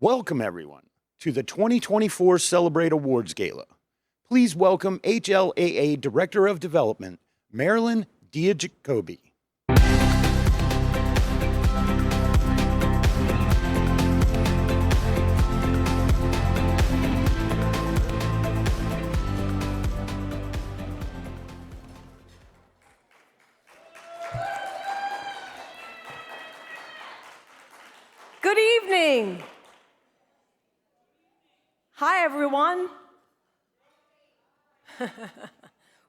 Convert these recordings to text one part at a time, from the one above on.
Welcome, everyone, to the 2024 Celebrate Awards Gala. Please welcome HLAA Director of Development, Marilyn Diajacobi. Good evening. Hi, everyone.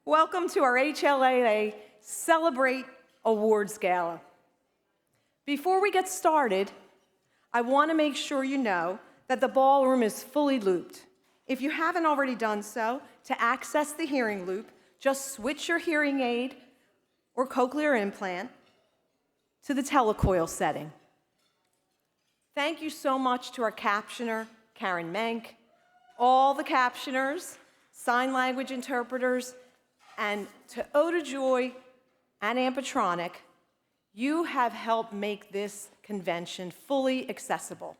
Welcome to our HLAA Celebrate Awards Gala. Before we get started, I want to make sure you know that the ballroom is fully looped. If you haven't already done so, to access the hearing loop, just switch your hearing aid or cochlear implant to the telecoil setting. Thank you so much to our captioner, Karen Menk, all the captioners, sign language interpreters, and to Oda Joy and Ampitronic. You have helped make this convention fully accessible.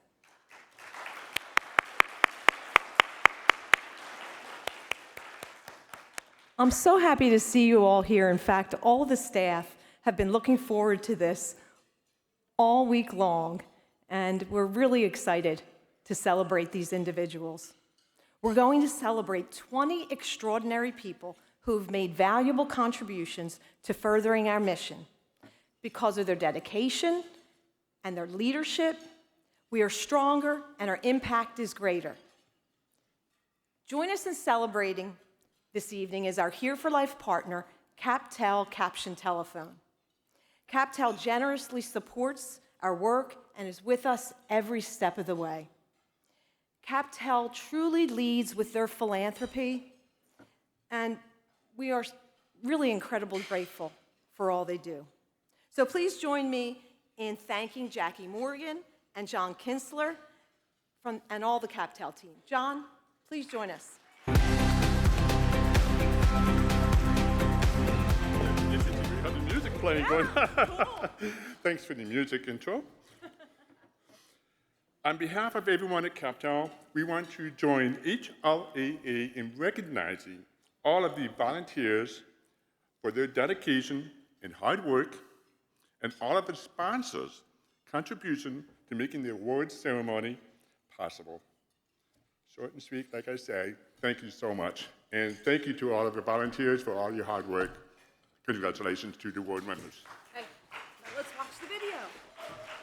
I'm so happy to see you all here. In fact, all the staff have been looking forward to this all week long, and we're really excited to celebrate these individuals. We're going to celebrate 20 extraordinary people who have made valuable contributions to furthering our mission. Because of their dedication and their leadership, we are stronger and our impact is greater. Join us in celebrating this evening is our Here for Life partner, CapTel Caption Telephone. CapTel generously supports our work and is with us every step of the way. CapTel truly leads with their philanthropy, and we are really incredibly grateful for all they do. So please join me in thanking Jackie Morgan and John Kinsler and all the CapTel team. John, please join us. We have the music playing going on. Cool. Thanks for the music intro. On behalf of everyone at CapTel, we want to join HLAA in recognizing all of the volunteers for their dedication and hard work, and all of the sponsors' contribution to making the awards ceremony possible. Short and sweet, like I say, thank you so much. And thank you to all of the volunteers for all your hard work. Congratulations to the award winners. Hey, now let's watch the video.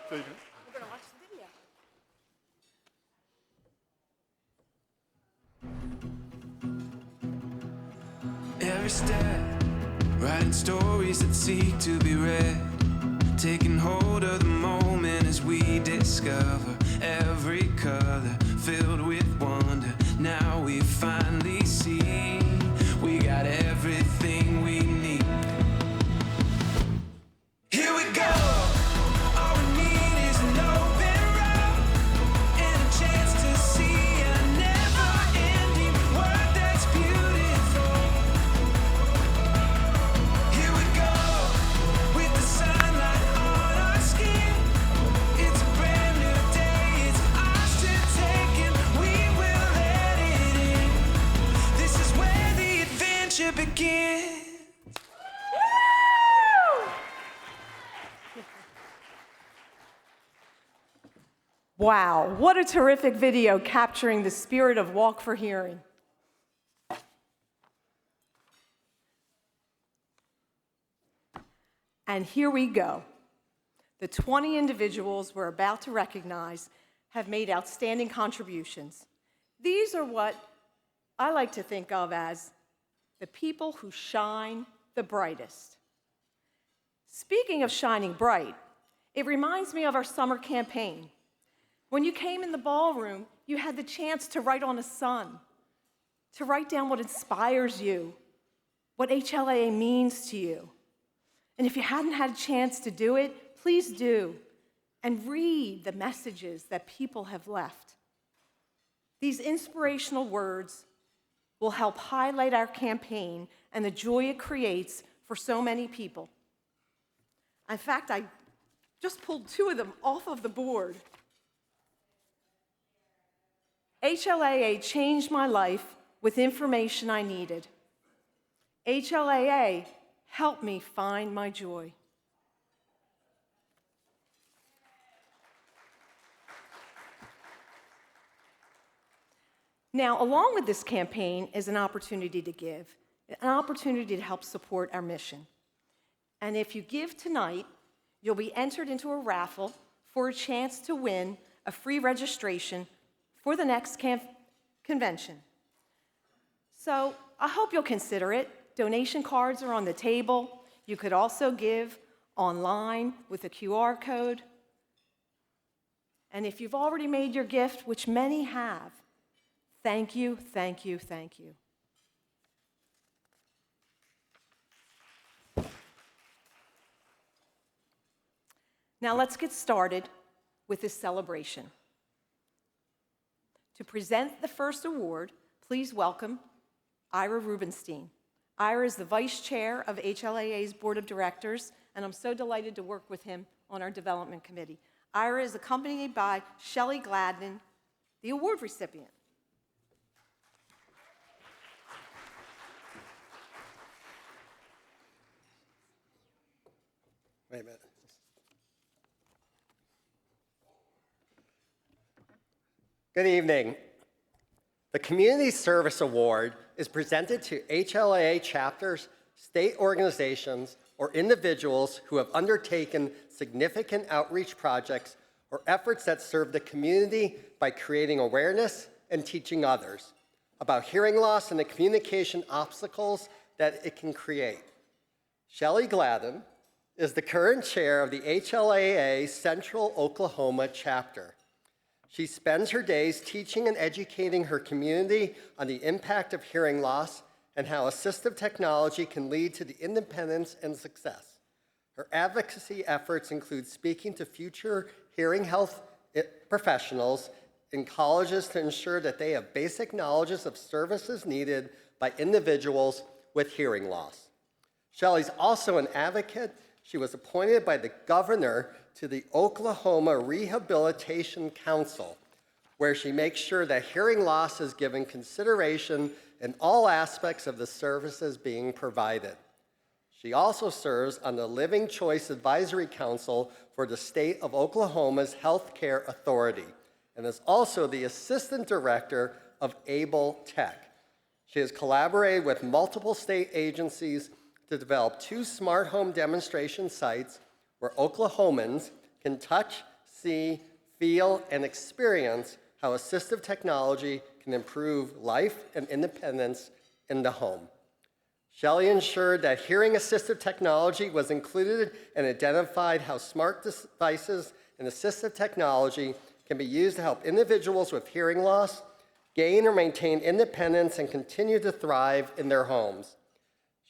Say again. We're going to watch the video. Every step, writing stories that seek to be read, taking hold of the moment as we discover every color filled with wonder. Now we finally see we got everything we need. Here we go. All we need is an open road and a chance to see a never-ending world that's beautiful. Here we go, with the sunlight on our skin. It's a brand new day, it's ours to take, and we will let it in. This is where the adventure begins. Wow, what a terrific video capturing the spirit of Walk for Hearing. And here we go. The 20 individuals we're about to recognize have made outstanding contributions. These are what I like to think of as the people who shine the brightest. Speaking of shining bright, it reminds me of our summer campaign. When you came in the ballroom, you had the chance to write on a sun, to write down what inspires you, what HLAA means to you. And if you hadn't had a chance to do it, please do, and read the messages that people have left. These inspirational words will help highlight our campaign and the joy it creates for so many people. In fact, I just pulled two of them off of the board. HLAA changed my life with information I needed. HLAA helped me find my joy. Now, along with this campaign is an opportunity to give, an opportunity to help support our mission. And if you give tonight, you'll be entered into a raffle for a chance to win a free registration for the next convention. So I hope you'll consider it. Donation cards are on the table. You could also give online with a QR code. And if you've already made your gift, which many have, thank you, thank you, thank you. Now let's get started with this celebration. To present the first award, please welcome Ira Rubenstein. Ira is the Vice Chair of HLAA's Board of Directors, and I'm so delighted to work with him on our Development Committee. Ira is accompanied by Shelley Gladden, the award recipient. Wait a minute. Good evening. The Community Service Award is presented to HLAA chapters, state organizations, or individuals who have undertaken significant outreach projects or efforts that serve the community by creating awareness and teaching others about hearing loss and the communication obstacles that it can create. Shelley Gladden is the current chair of the HLAA Central Oklahoma chapter. She spends her days teaching and educating her community on the impact of hearing loss and how assistive technology can lead to the independence and success. Her advocacy efforts include speaking to future hearing health professionals in colleges to ensure that they have basic knowledge of services needed by individuals with hearing loss. Shelley's also an advocate. She was appointed by the governor to the Oklahoma Rehabilitation Council, where she makes sure that hearing loss is given consideration in all aspects of the services being provided. She also serves on the Living Choice Advisory Council for the state of Oklahoma's Health Care Authority, and is also the Assistant Director of Able Tech. She has collaborated with multiple state agencies to develop 2 smart home demonstration sites where Oklahomans can touch, see, feel, and experience how assistive technology can improve life and independence in the home. Shelley ensured that hearing assistive technology was included and identified how smart devices and assistive technology can be used to help individuals with hearing loss gain or maintain independence and continue to thrive in their homes.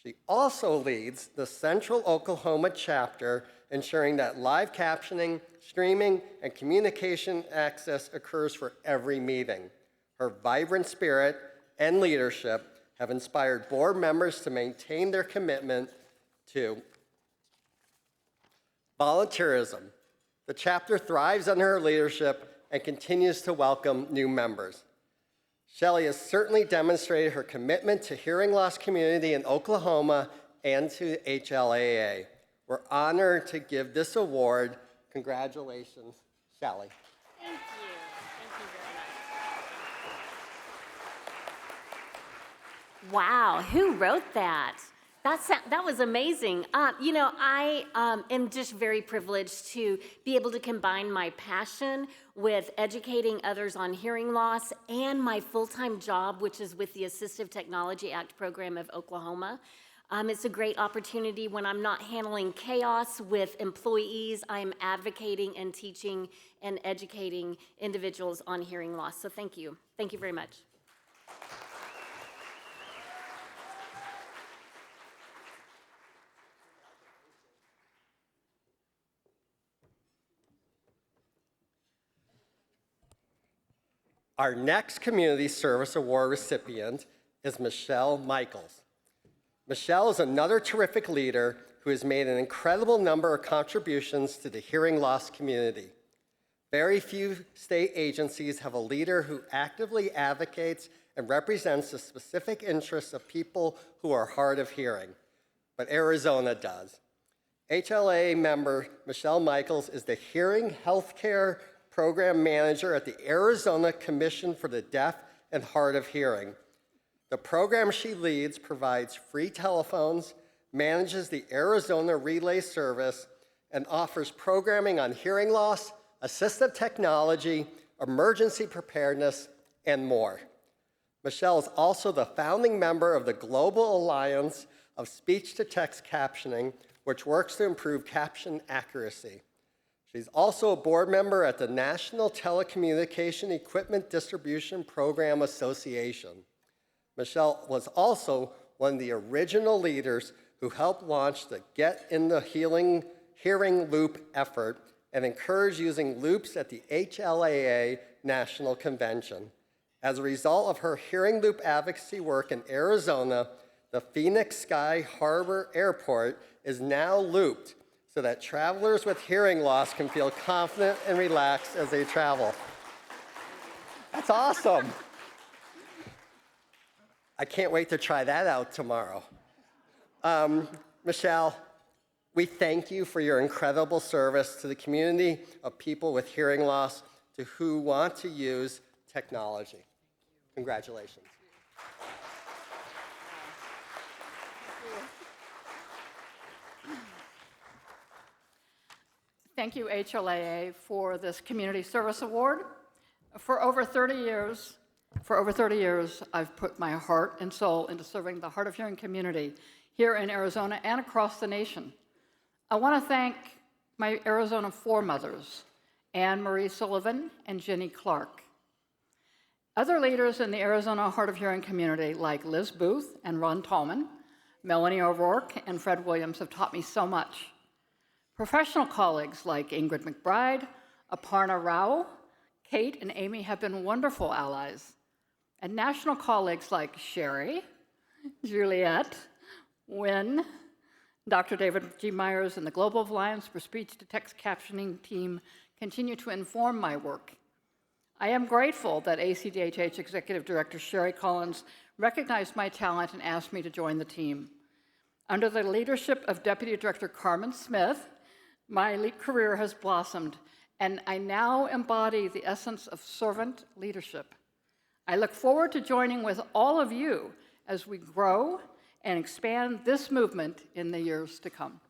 She also leads the Central Oklahoma chapter, ensuring that live captioning, streaming, and communication access occurs for every meeting. Her vibrant spirit and leadership have inspired board members to maintain their commitment to volunteerism. The chapter thrives under her leadership and continues to welcome new members. Shelley has certainly demonstrated her commitment to hearing loss community in Oklahoma and to HLAA. We're honored to give this award. Congratulations, Shelley. Thank you. Thank you very much. Wow, who wrote that? That was amazing. I am just very privileged to be able to combine my passion with educating others on hearing loss and my full-time job, which is with the Assistive Technology Act program of Oklahoma. It's a great opportunity when I'm not handling chaos with employees. I'm advocating and teaching and educating individuals on hearing loss. So thank you. Thank you very much. Our next Community Service Award recipient is Michelle Michaels. Michelle is another terrific leader who has made an incredible number of contributions to the hearing loss community. Very few state agencies have a leader who actively advocates and represents the specific interests of people who are hard of hearing, but Arizona does. HLAA member Michelle Michaels is the Hearing Healthcare Program Manager at the Arizona Commission for the Deaf and Hard of Hearing. The program she leads provides free telephones, manages the Arizona Relay Service, and offers programming on hearing loss, assistive technology, emergency preparedness, and more. Michelle is also the founding member of the Global Alliance of Speech-to-Text Captioning, which works to improve caption accuracy. She's also a board member at the National Telecommunication Equipment Distribution Program Association. Michelle was also one of the original leaders who helped launch the Get in the Hearing Loop effort and encouraged using loops at the HLAA National Convention. As a result of her hearing loop advocacy work in Arizona, the Phoenix Sky Harbor Airport is now looped so that travelers with hearing loss can feel confident and relaxed as they travel. That's awesome. I can't wait to try that out tomorrow. Michelle, we thank you for your incredible service to the community of people with hearing loss to who want to use technology. Congratulations. Thank you, HLAA, for this Community Service Award. For over 30 years, I've put my heart and soul into serving the hard of hearing community here in Arizona and across the nation. I want to thank my Arizona foremothers, Anne Marie Sullivan and Jenny Clark. Other leaders in the Arizona hard of hearing community, like Liz Booth and Ron Tallman, Melanie O'Rourke, and Fred Williams, have taught me so much. Professional colleagues like Ingrid McBride, Aparna Rao, Kate, and Amy have been wonderful allies. And national colleagues like Sherry, Juliet, Wynn, Dr. David G. Myers, and the Global Alliance for Speech-to-Text Captioning team continue to inform my work. I am grateful that ACDHH Executive Director Sherry Collins recognized my talent and asked me to join the team. Under the leadership of Deputy Director Carmen Smith, my career has blossomed, and I now embody the essence of servant leadership. I look forward to joining with all of you as we grow and expand this movement in the years to come.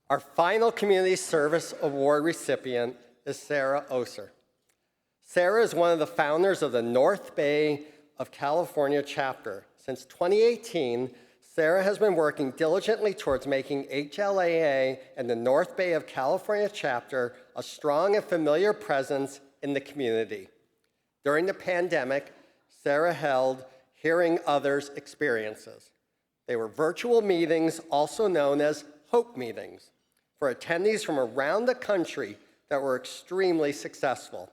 Our final Community Service Award recipient is Sarah Oser. Sarah is one of the founders of the North Bay of California chapter. Since 2018, Sarah has been working diligently towards making HLAA and the North Bay of California chapter a strong and familiar presence in the community. During the pandemic, Sarah held Hearing Others experiences. They were virtual meetings, also known as Hope meetings, for attendees from around the country that were extremely successful.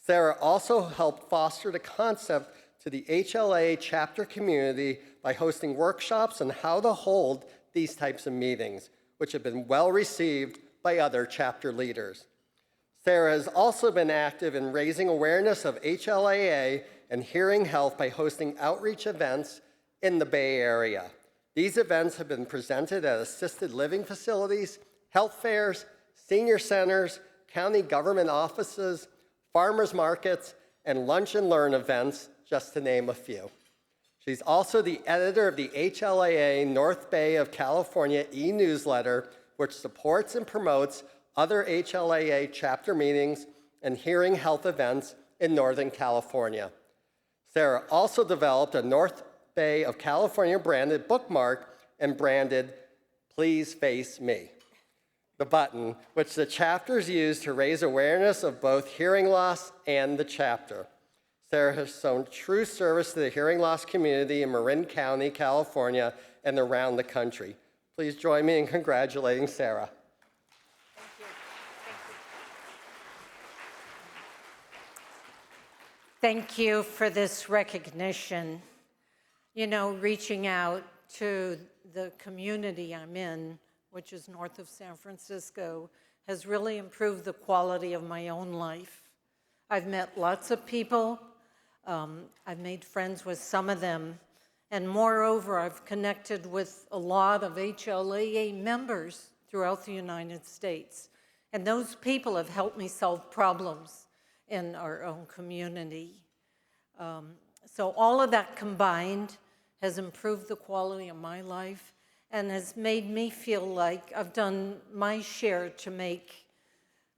Sarah also helped foster the concept to the HLAA chapter community by hosting workshops on how to hold these types of meetings, which have been well received by other chapter leaders. Sarah has also been active in raising awareness of HLAA and hearing health by hosting outreach events in the Bay Area. These events have been presented at assisted living facilities, health fairs, senior centers, county government offices, farmers markets, and lunch and learn events, just to name a few. She's also the editor of the HLAA North Bay of California e-newsletter, which supports and promotes other HLAA chapter meetings and hearing health events in Northern California. Sarah also developed a North Bay of California branded bookmark and branded Please Face Me, the button, which the chapters use to raise awareness of both hearing loss and the chapter. Sarah has shown true service to the hearing loss community in Marin County, California, and around the country. Please join me in congratulating Sarah. Thank you for this recognition. You know, reaching out to the community I'm in, which is north of San Francisco, has really improved the quality of my own life. I've met lots of people. I've made friends with some of them. And moreover, I've connected with a lot of HLAA members throughout the United States. And those people have helped me solve problems in our own community. So all of that combined has improved the quality of my life and has made me feel like I've done my share to make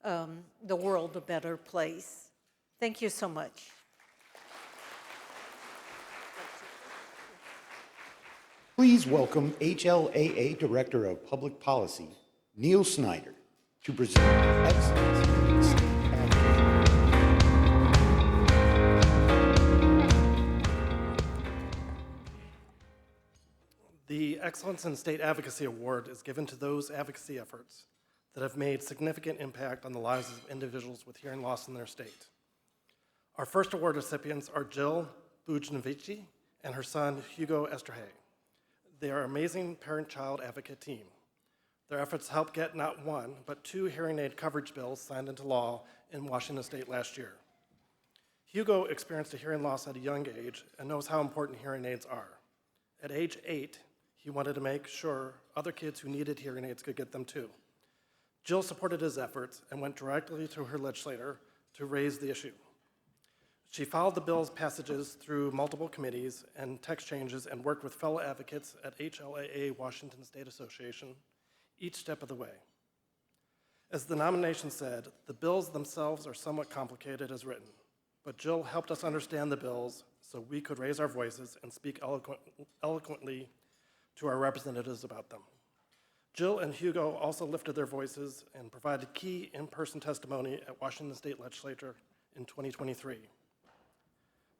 the world a better place. Thank you so much. Please welcome HLAA Director of Public Policy, Neil Snyder, to present excellence in state The Excellence in State Advocacy Award is given to those advocacy efforts that have made significant impact on the lives of individuals with hearing loss in their state. Our first award recipients are Jill Bujnovici and her son, Hugo Esterhay. They are an amazing parent-child advocate team. Their efforts helped get not one, but 2 hearing aid coverage bills signed into law in Washington state last year. Hugo experienced a hearing loss at a young age and knows how important hearing aids are. At age 8, he wanted to make sure other kids who needed hearing aids could get them too. Jill supported his efforts and went directly to her legislator to raise the issue. She followed the bill's passages through multiple committees and text changes and worked with fellow advocates at HLAA Washington State Association each step of the way. As the nomination said, the bills themselves are somewhat complicated as written, but Jill helped us understand the bills so we could raise our voices and speak eloquently to our representatives about them. Jill and Hugo also lifted their voices and provided key in-person testimony at Washington State Legislature in 2023.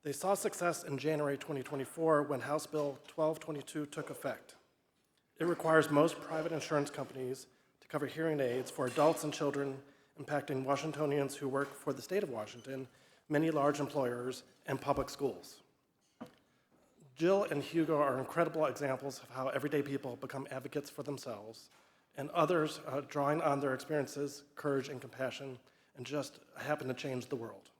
They saw success in January 2024 when House Bill 1222 took effect. It requires most private insurance companies to cover hearing aids for adults and children, impacting Washingtonians who work for the state of Washington, many large employers, and public schools. Jill and Hugo are incredible examples of how everyday people become advocates for themselves, and others drawing on their experiences, courage, and compassion, and just happen to change the world.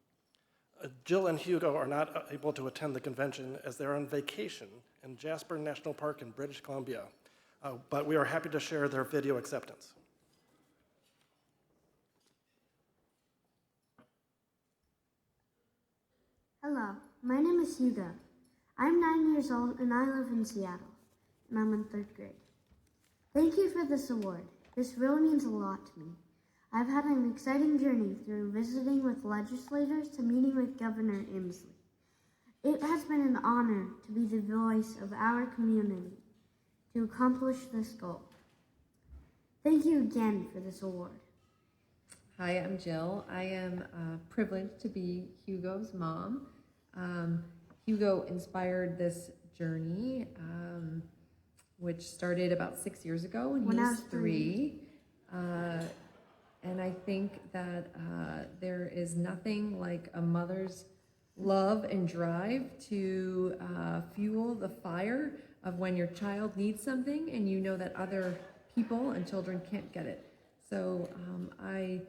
Jill and Hugo are not able to attend the convention as they're on vacation in Jasper National Park in British Columbia, but we are happy to share their video acceptance. Hello, my name is Hugo. I'm 9 years old and I live in Seattle, and I'm in 3rd grade. Thank you for this award. This really means a lot to me. I've had an exciting journey through visiting with legislators to meeting with Governor Inslee. It has been an honor to be the voice of our community to accomplish this goal. Thank you again for this award. Hi, I'm Jill. I am privileged to be Hugo's mom. Hugo inspired this journey, which started about 6 years ago when he was 3. And I think that there is nothing like a mother's love and drive to fuel the fire of when your child needs something and you know that other people and children can't get it. So I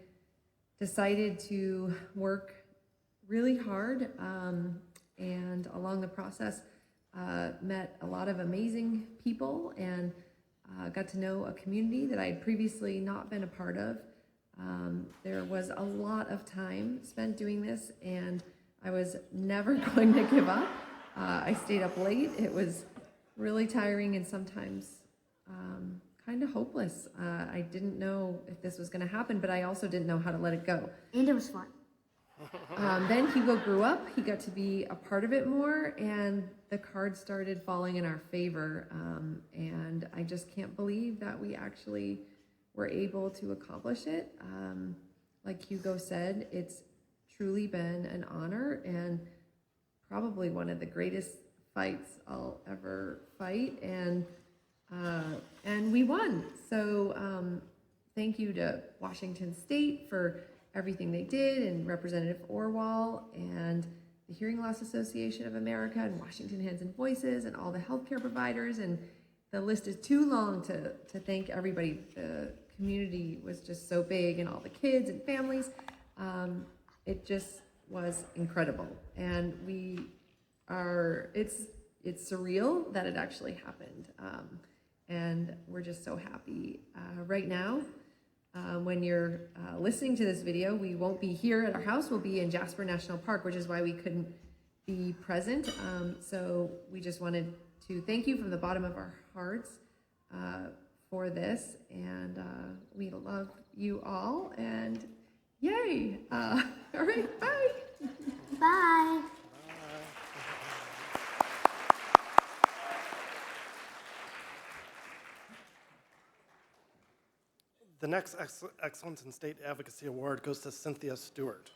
decided to work really hard and along the process met a lot of amazing people and got to know a community that I had previously not been a part of. There was a lot of time spent doing this, and I was never going to give up. I stayed up late. It was really tiring and sometimes kind of hopeless. I didn't know if this was going to happen, but I also didn't know how to let it go. And it was fun. Then Hugo grew up. He got to be a part of it more, and the cards started falling in our favor. And I just can't believe that we actually were able to accomplish it. Like Hugo said, it's truly been an honor, and probably one of the greatest fights I'll ever fight, and we won. So thank you to Washington State for everything they did, and Representative Orwell, and the Hearing Loss Association of America, and Washington Hands and Voices, and all the healthcare providers, and the list is too long to thank everybody. The community was just so big, and all the kids and families. It just was incredible, and it's surreal that it actually happened, and we're just so happy. Right now, when you're listening to this video, we won't be here at our house. We'll be in Jasper National Park, which is why we couldn't be present. So we just wanted to thank you from the bottom of our hearts for this, and we love you all, and yay! All right, bye! Bye. The next Excellence in State Advocacy Award goes to Cynthia Stewart.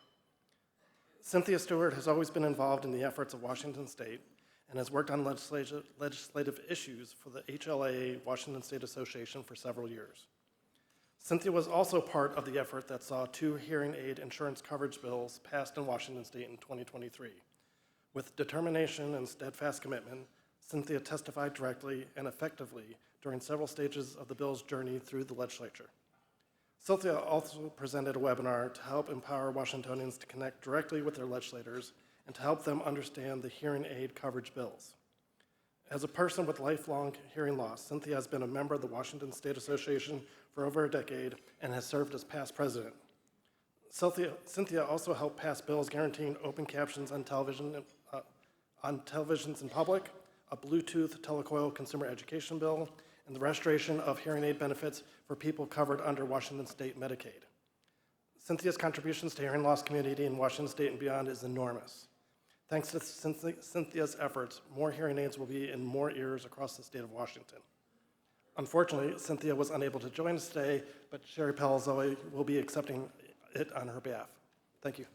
Cynthia Stewart has always been involved in the efforts of Washington State and has worked on legislative issues for the HLAA Washington State Association for several years. Cynthia was also part of the effort that saw 2 hearing aid insurance coverage bills passed in Washington State in 2023. With determination and steadfast commitment, Cynthia testified directly and effectively during several stages of the bill's journey through the legislature. Cynthia also presented a webinar to help empower Washingtonians to connect directly with their legislators and to help them understand the hearing aid coverage bills. As a person with lifelong hearing loss, Cynthia has been a member of the Washington State Association for over a decade and has served as past president. Cynthia also helped pass bills guaranteeing open captions on televisions in public, a Bluetooth telecoil consumer education bill, and the restoration of hearing aid benefits for people covered under Washington State Medicaid. Cynthia's contributions to hearing loss community in Washington State and beyond is enormous. Thanks to Cynthia's efforts, more hearing aids will be in more ears across the state of Washington. Unfortunately, Cynthia was unable to join us today, but Sherry Palazzoli will be accepting it on her behalf. Thank you.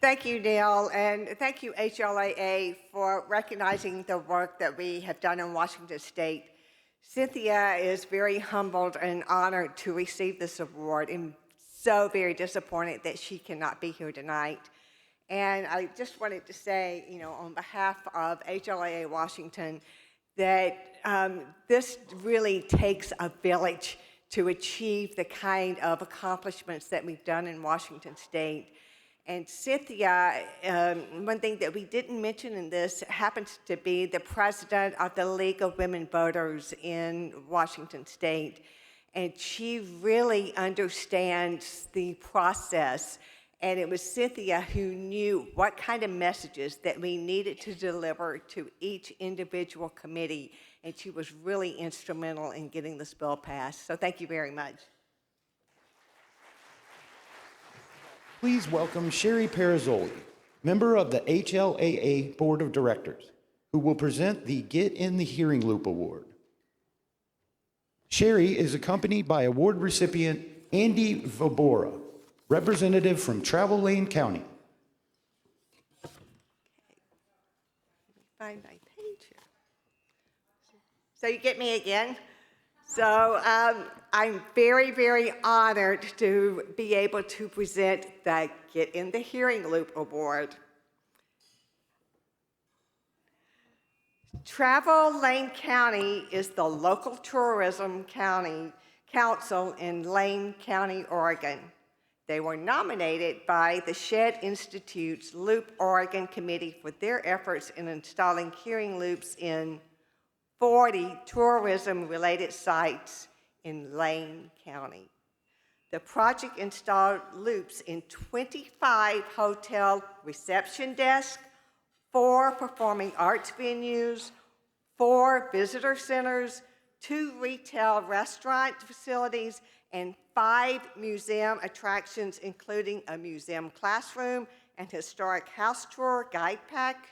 Thank you, Neil, and thank you, HLAA, for recognizing the work that we have done in Washington State. Cynthia is very humbled and honored to receive this award, and so very disappointed that she cannot be here tonight. And I just wanted to say, on behalf of HLAA Washington, that this really takes a village to achieve the kind of accomplishments that we've done in Washington State. And Cynthia, one thing that we didn't mention in this, happens to be the president of the League of Women Voters in Washington State. And she really understands the process. And it was Cynthia who knew what kind of messages that we needed to deliver to each individual committee. And she was really instrumental in getting this bill passed. So thank you very much. Please welcome Sherry Palazzoli, member of the HLAA Board of Directors, who will present the Get in the Hearing Loop Award. Sherry is accompanied by award recipient Andy Vobora, representative from Travel Lane County. Find my page here. So you get me again? So I'm very, very honored to be able to present the Get in the Hearing Loop Award. Travel Lane County is the local tourism council in Lane County, Oregon. They were nominated by the Shedd Institute's Loop Oregon Committee for their efforts in installing hearing loops in 40 tourism-related sites in Lane County. The project installed loops in 25 hotel reception desks, 4 performing arts venues, 4 visitor centers, 2 retail restaurant facilities, and 5 museum attractions, including a museum classroom and historic house tour guide pack.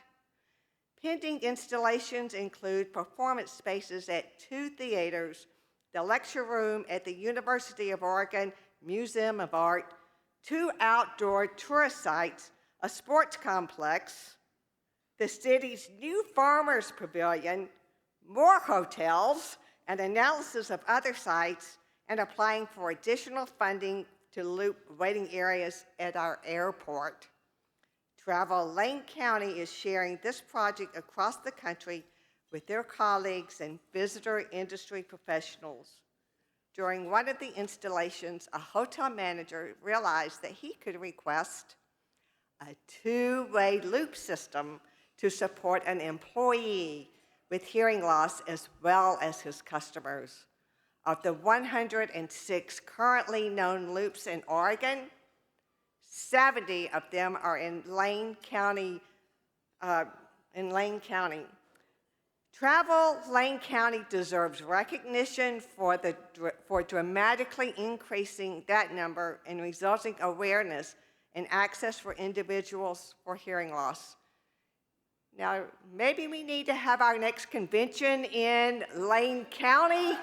Pending installations include performance spaces at 2 theaters, the lecture room at the University of Oregon museum of art, 2 outdoor tourist sites, a sports complex, the city's new farmers pavilion, more hotels, and analysis of other sites, and applying for additional funding to loop waiting areas at our airport. Travel Lane County is sharing this project across the country with their colleagues and visitor industry professionals. During one of the installations, a hotel manager realized that he could request a 2-way loop system to support an employee with hearing loss as well as his customers. Of the 106 currently known loops in Oregon, 70 of them are in Lane County. Travel Lane County deserves recognition for dramatically increasing that number and resulting awareness and access for individuals for hearing loss. Now, maybe we need to have our next convention in Lane County.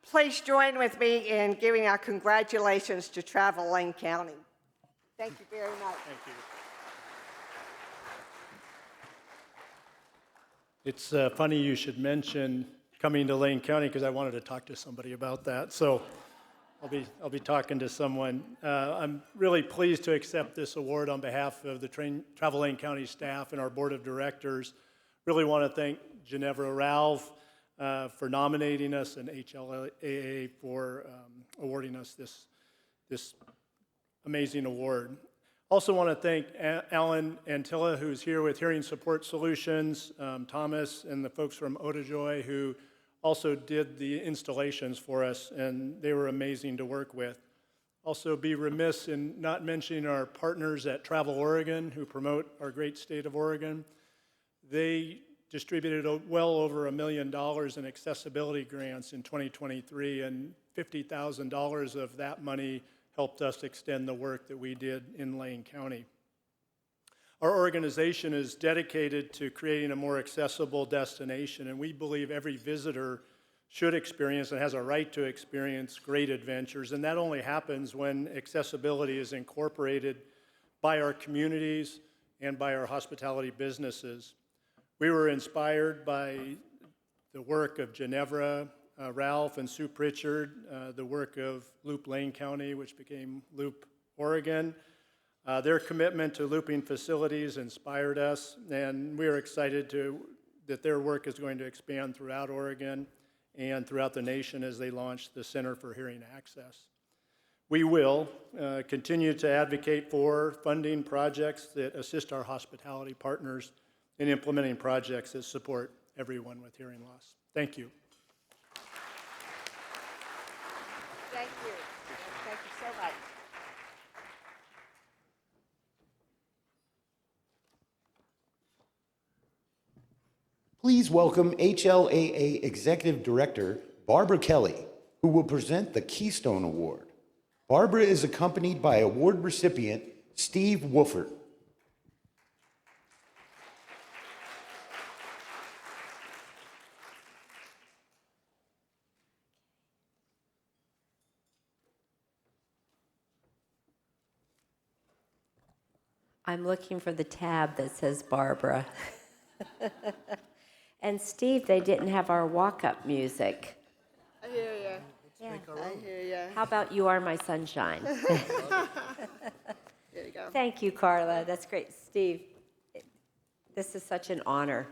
Please join with me in giving our congratulations to Travel Lane County. Thank you very much. Thank you. It's funny you should mention coming to Lane County because I wanted to talk to somebody about that. So I'll be talking to someone. I'm really pleased to accept this award on behalf of the Travel Lane County staff and our board of directors. Really want to thank Ginevra Ralph for nominating us and HLAA for awarding us this amazing award. Also want to thank Alan Antilla, who's here with Hearing Support Solutions, Thomas, and the folks from Otajoy, who also did the installations for us, and they were amazing to work with. Also be remiss in not mentioning our partners at Travel Oregon, who promote our great state of Oregon. They distributed well over $1 million in accessibility grants in 2023, and $50,000 of that money helped us extend the work that we did in Lane County. Our organization is dedicated to creating a more accessible destination, and we believe every visitor should experience and has a right to experience great adventures, and that only happens when accessibility is incorporated by our communities and by our hospitality businesses. We were inspired by the work of Ginevra Ralph and Sue Pritchard, the work of Loop Lane County, which became Loop Oregon. Their commitment to looping facilities inspired us, and we are excited that their work is going to expand throughout Oregon and throughout the nation as they launch the Center for Hearing Access. We will continue to advocate for funding projects that assist our hospitality partners in implementing projects that support everyone with hearing loss. Thank you. Thank you. Thank you so much. Please welcome HLAA Executive Director Barbara Kelly, who will present the Keystone Award. Barbara is accompanied by award recipient Steve Wolfert. I'm looking for the tab that says Barbara. And Steve, they didn't have our walk-up music. I hear you. Yeah. I hear you. How about You Are My Sunshine? There you go. Thank you, Carla. That's great. Steve, this is such an honor.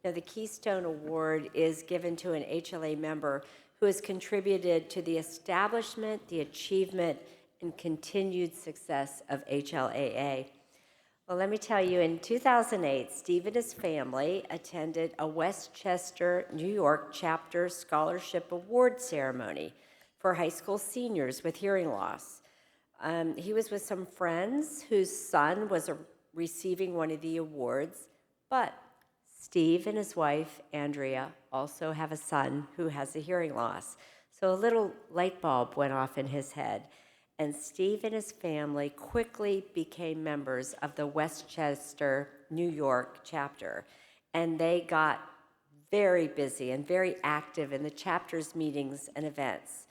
Now, the Keystone Award is given to an HLA member who has contributed to the establishment, the achievement, and continued success of HLAA. Well, let me tell you, in 2008, Steve and his family attended a Westchester, New York chapter scholarship award ceremony for high school seniors with hearing loss. He was with some friends whose son was receiving one of the awards, but Steve and his wife, Andrea, also have a son who has a hearing loss. So a little light bulb went off in his head. And Steve and his family quickly became members of the Westchester, New York chapter. And they got very busy and very active in the chapter's meetings and events.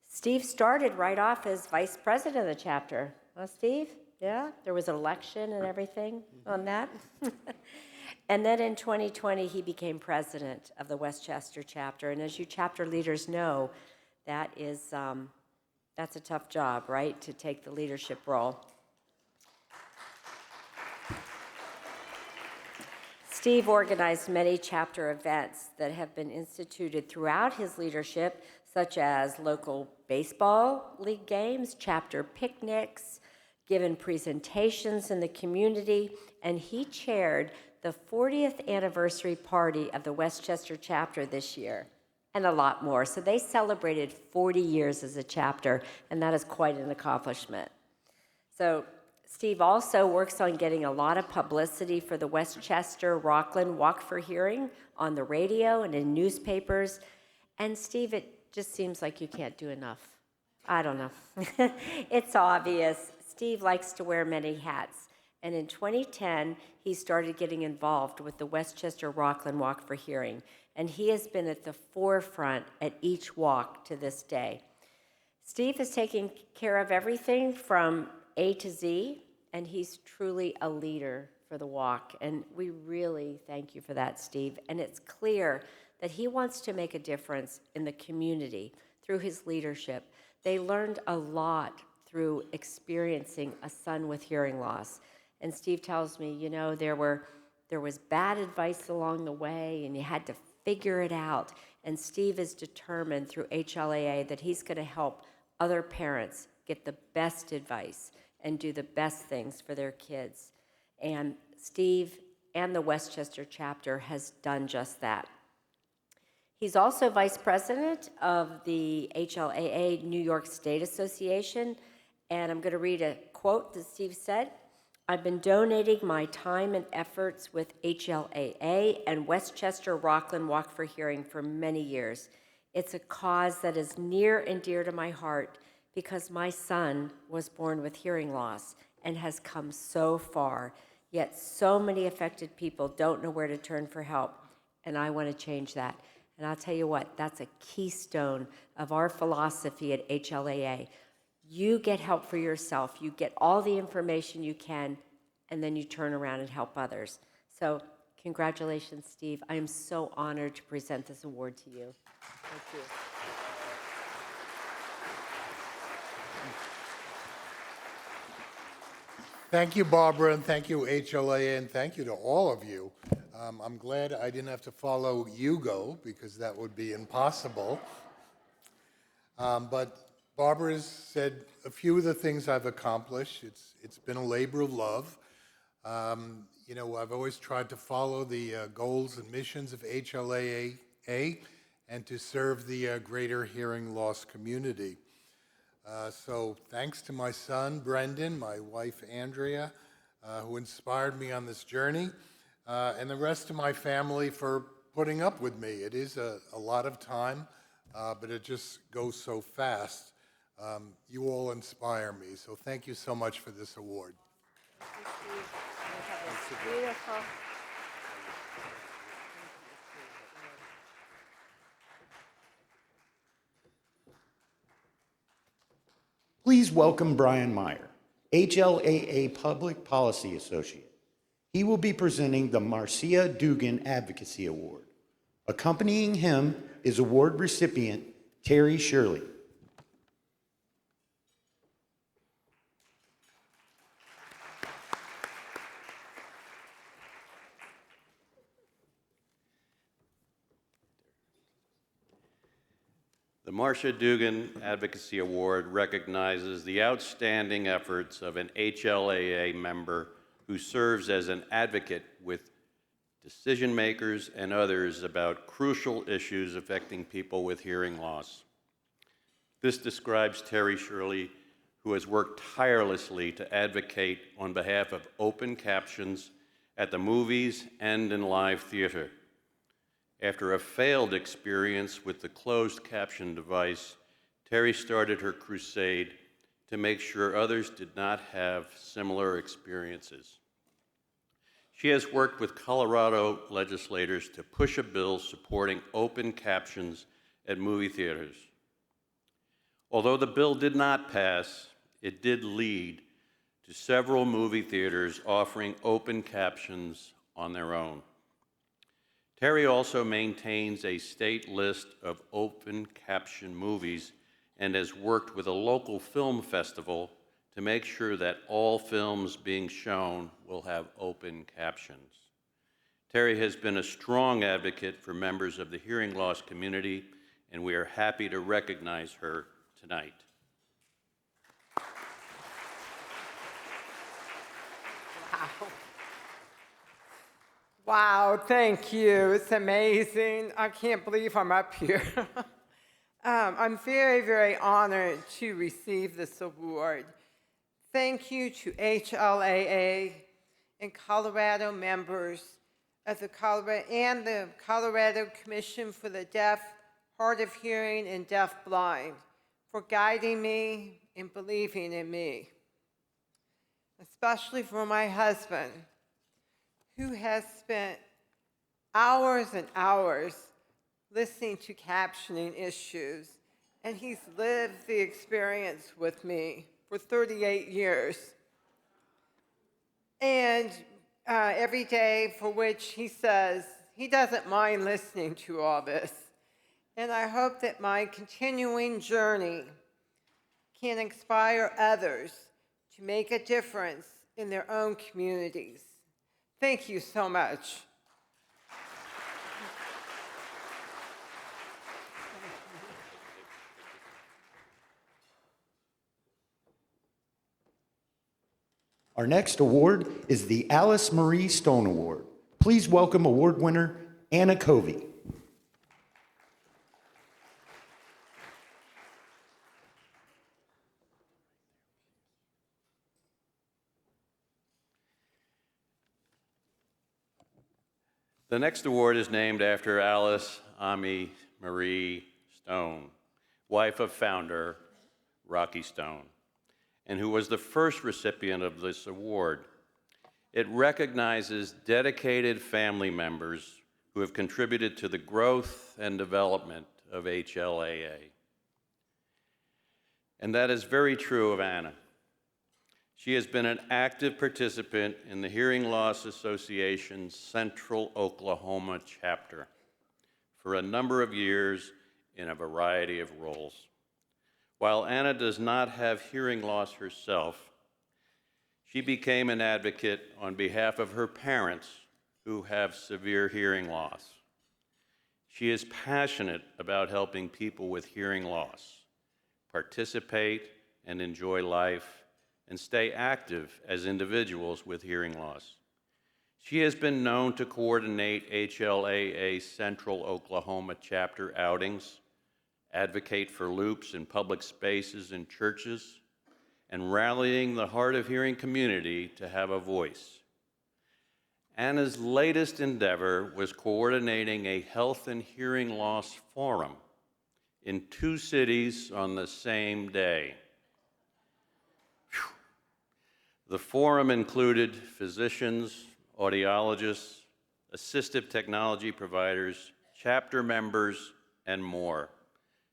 Steve started right off as vice president of the chapter. Huh, Steve? Yeah, there was an election and everything on that. And then in 2020, he became president of the Westchester chapter. And as you chapter leaders know, that is, that's a tough job, right, to take the leadership role. Steve organized many chapter events that have been instituted throughout his leadership, such as local baseball league games, chapter picnics, given presentations in the community, and he chaired the 40th anniversary party of the Westchester chapter this year, and a lot more. So they celebrated 40 years as a chapter, and that is quite an accomplishment. So Steve also works on getting a lot of publicity for the Westchester Rockland Walk for Hearing on the radio and in newspapers. And Steve, it just seems like you can't do enough. I don't know. It's obvious. Steve likes to wear many hats. And in 2010, he started getting involved with the Westchester Rockland Walk for Hearing. And he has been at the forefront at each walk to this day. Steve is taking care of everything from A to Z, and he's truly a leader for the walk. And we really thank you for that, Steve. And it's clear that he wants to make a difference in the community through his leadership. They learned a lot through experiencing a son with hearing loss. And Steve tells me, you know, there was bad advice along the way, and you had to figure it out. And Steve is determined through HLAA that he's going to help other parents get the best advice and do the best things for their kids. And Steve and the Westchester chapter has done just that. He's also vice president of the HLAA New York State Association, and I'm going to read a quote that Steve said. I've been donating my time and efforts with HLAA and Westchester Rockland Walk for Hearing for many years. It's a cause that is near and dear to my heart because my son was born with hearing loss and has come so far, yet so many affected people don't know where to turn for help, and I want to change that. And I'll tell you what, that's a keystone of our philosophy at HLAA. You get help for yourself, you get all the information you can, and then you turn around and help others. So congratulations, Steve. I am so honored to present this award to you. Thank you. Thank you, Barbara, and thank you, HLA, and thank you to all of you. I'm glad I didn't have to follow Hugo, because that would be impossible. But Barbara has said a few of the things I've accomplished. It's been a labor of love. You know, I've always tried to follow the goals and missions of HLAA and to serve the greater hearing loss community. So thanks to my son, Brendan, my wife, Andrea, who inspired me on this journey, and the rest of my family for putting up with me. It is a lot of time, but it just goes so fast. You all inspire me, so thank you so much for this award. Beautiful. Please welcome Brian Meyer, HLAA Public Policy Associate. He will be presenting the Marcia Dugan Advocacy Award. Accompanying him is award recipient Terry Shirley. The Marcia Dugan Advocacy Award recognizes the outstanding efforts of an HLAA member who serves as an advocate with decision makers and others about crucial issues affecting people with hearing loss. This describes Terry Shirley, who has worked tirelessly to advocate on behalf of open captions at the movies and in live theater. After a failed experience with the closed caption device, Terry started her crusade to make sure others did not have similar experiences. She has worked with Colorado legislators to push a bill supporting open captions at movie theaters. Although the bill did not pass, it did lead to several movie theaters offering open captions on their own. Terry also maintains a state list of open caption movies and has worked with a local film festival to make sure that all films being shown will have open captions. Terry has been a strong advocate for members of the hearing loss community, and we are happy to recognize her tonight. Wow. Wow, thank you. It's amazing. I can't believe I'm up here. I'm very, very honored to receive this award. Thank you to HLAA and Colorado members of the Colorado Commission for the Deaf, Hard of Hearing, and Deafblind for guiding me and believing in me, especially for my husband, who has spent hours and hours listening to captioning issues, and he's lived the experience with me for 38 years. And every day for which he says he doesn't mind listening to all this. And I hope that my continuing journey can inspire others to make a difference in their own communities. Thank you so much. Our next award is the Alice Marie Stone Award. Please welcome award winner Anna Covey. The next award is named after Alice Ami Marie Stone, wife of founder Rocky Stone, and who was the first recipient of this award. It recognizes dedicated family members who have contributed to the growth and development of HLAA. And that is very true of Anna. She has been an active participant in the Hearing Loss Association's Central Oklahoma chapter for a number of years in a variety of roles. While Anna does not have hearing loss herself, she became an advocate on behalf of her parents who have severe hearing loss. She is passionate about helping people with hearing loss participate and enjoy life and stay active as individuals with hearing loss. She has been known to coordinate HLAA Central Oklahoma chapter outings, advocate for loops in public spaces and churches, and rallying the hard of hearing community to have a voice. Anna's latest endeavor was coordinating a health and hearing loss forum in 2 cities on the same day. The forum included physicians, audiologists, assistive technology providers, chapter members, and more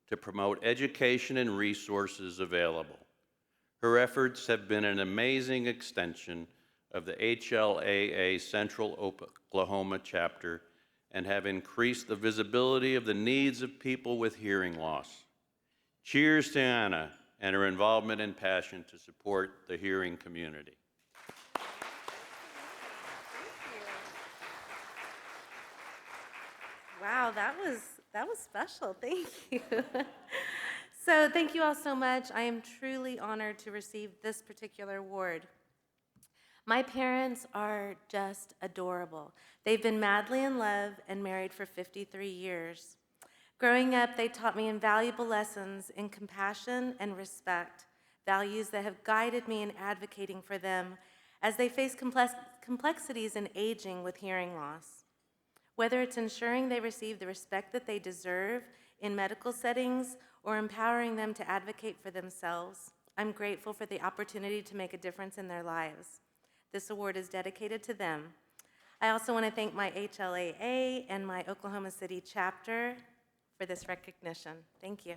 to promote education and resources available. Her efforts have been an amazing extension of the HLAA Central Oklahoma chapter and have increased the visibility of the needs of people with hearing loss. Cheers to Anna and her involvement and passion to support the hearing community. Wow, that was special. Thank you. So thank you all so much. I am truly honored to receive this particular award. My parents are just adorable. They've been madly in love and married for 53 years. Growing up, they taught me invaluable lessons in compassion and respect, values that have guided me in advocating for them as they face complexities in aging with hearing loss. Whether it's ensuring they receive the respect that they deserve in medical settings or empowering them to advocate for themselves, I'm grateful for the opportunity to make a difference in their lives. This award is dedicated to them. I also want to thank my HLAA and my Oklahoma City chapter for this recognition. Thank you.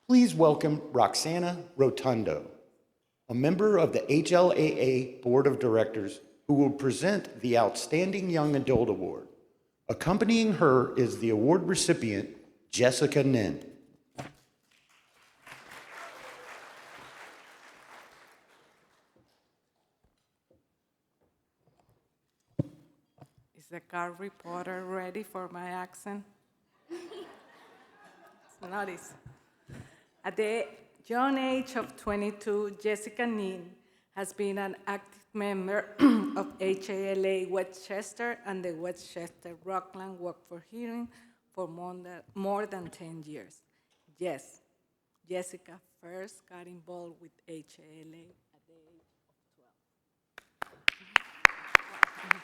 Please welcome Roxana Rotundo, a member of the HLAA Board of Directors who will present the Outstanding Young Adult Award. Accompanying her is the award recipient, Jessica Nin. Is the car reporter ready for my accent? Notice. At the young age of 22, Jessica Nin has been an active member of HLAA Westchester and the Westchester Rockland Walk for Hearing for more than 10 years. Yes, Jessica first got involved with HLAA at the age of 12.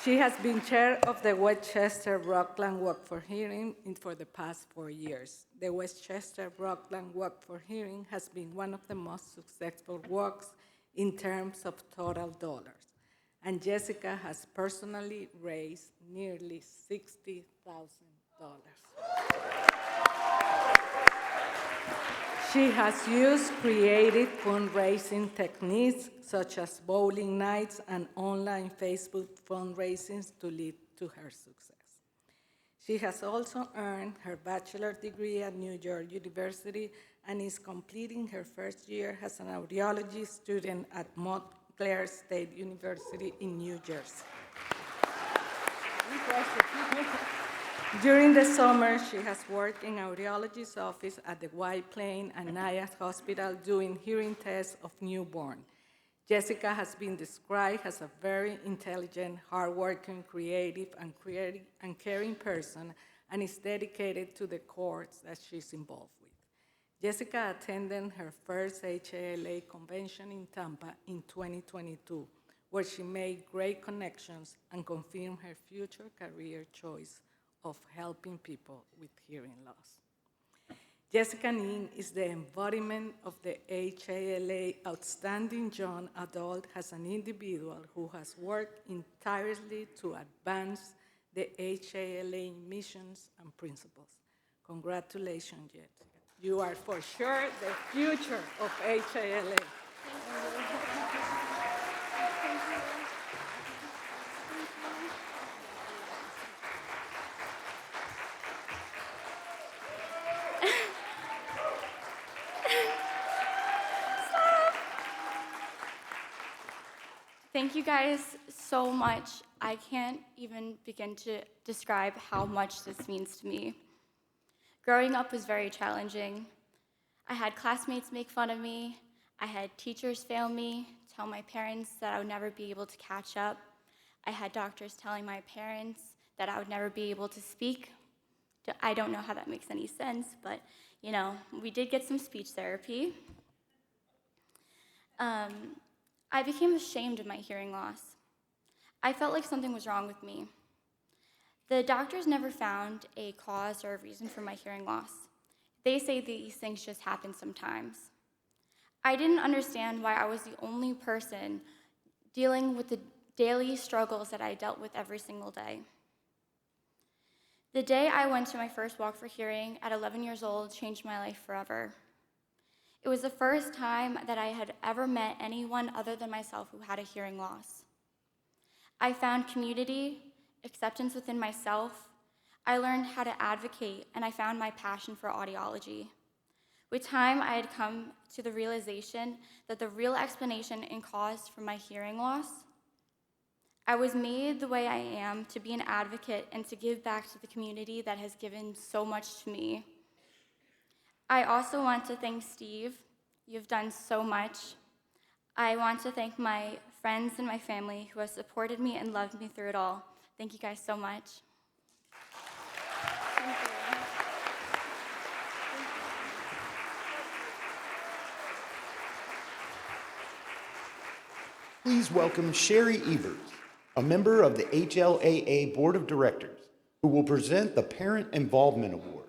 She has been chair of the Westchester Rockland Walk for Hearing for the past 4 years. The Westchester Rockland Walk for Hearing has been one of the most successful walks in terms of total dollars, and Jessica has personally raised nearly $60,000. She has used creative fundraising techniques such as bowling nights and online Facebook fundraisings to lead to her success. She has also earned her bachelor's degree at New York University and is completing her first year as an audiology student at Montclair State University in New Jersey. During the summer, she has worked in audiologist's office at the White Plains and Nyack Hospital doing hearing tests of newborn. Jessica has been described as a very intelligent, hardworking, creative, and caring person, and is dedicated to the cause that she's involved with. Jessica attended her first HLAA convention in Tampa in 2022, where she made great connections and confirmed her future career choice of helping people with hearing loss. Jessica Nin is the embodiment of the HLAA Outstanding Young Adult as an individual who has worked tirelessly to advance the HLAA missions and principles. Congratulations, Jessica. You are for sure the future of HLAA. Thank you guys so much. I can't even begin to describe how much this means to me. Growing up was very challenging. I had classmates make fun of me. I had teachers fail me, tell my parents that I would never be able to catch up. I had doctors telling my parents that I would never be able to speak. I don't know how that makes any sense, but you know, we did get some speech therapy. I became ashamed of my hearing loss. I felt like something was wrong with me. The doctors never found a cause or a reason for my hearing loss. They say these things just happen sometimes. I didn't understand why I was the only person dealing with the daily struggles that I dealt with every single day. The day I went to my first walk for hearing at 11 years old changed my life forever. It was the first time that I had ever met anyone other than myself who had a hearing loss. I found community, acceptance within myself. I learned how to advocate, and I found my passion for audiology. With time, I had come to the realization that the real explanation and cause for my hearing loss, I was made the way I am to be an advocate and to give back to the community that has given so much to me. I also want to thank Steve. You've done so much. I want to thank my friends and my family who have supported me and loved me through it all. Thank you guys so much. Thank you. Please welcome Sherry Evers, a member of the HLAA Board of Directors, who will present the Parent Involvement Award.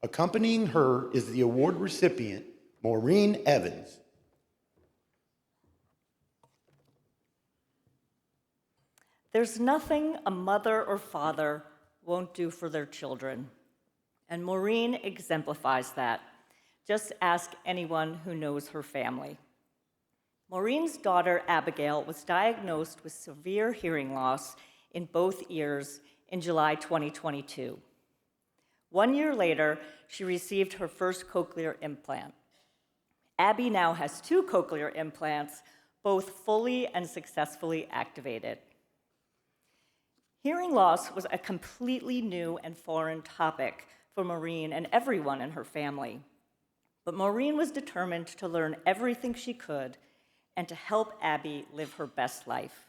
Accompanying her is the award recipient, Maureen Evans. There's nothing a mother or father won't do for their children, and Maureen exemplifies that. Just ask anyone who knows her family. Maureen's daughter, Abigail, was diagnosed with severe hearing loss in both ears in July 2022. 1 year later, she received her first cochlear implant. Abby now has 2 cochlear implants, both fully and successfully activated. Hearing loss was a completely new and foreign topic for Maureen and everyone in her family. But Maureen was determined to learn everything she could and to help Abby live her best life.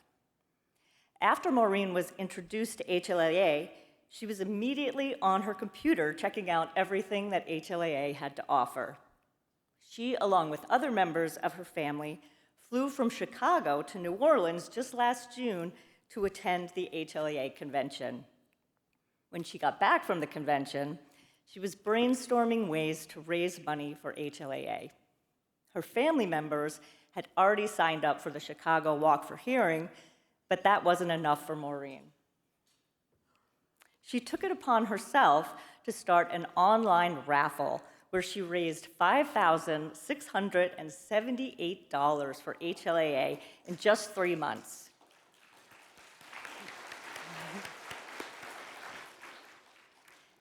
After Maureen was introduced to HLAA, she was immediately on her computer checking out everything that HLAA had to offer. She, along with other members of her family, flew from Chicago to New Orleans just last June to attend the HLAA convention. When she got back from the convention, she was brainstorming ways to raise money for HLAA. Her family members had already signed up for the Chicago Walk for Hearing, but that wasn't enough for Maureen. She took it upon herself to start an online raffle where she raised $5,678 for HLAA in just 3 months.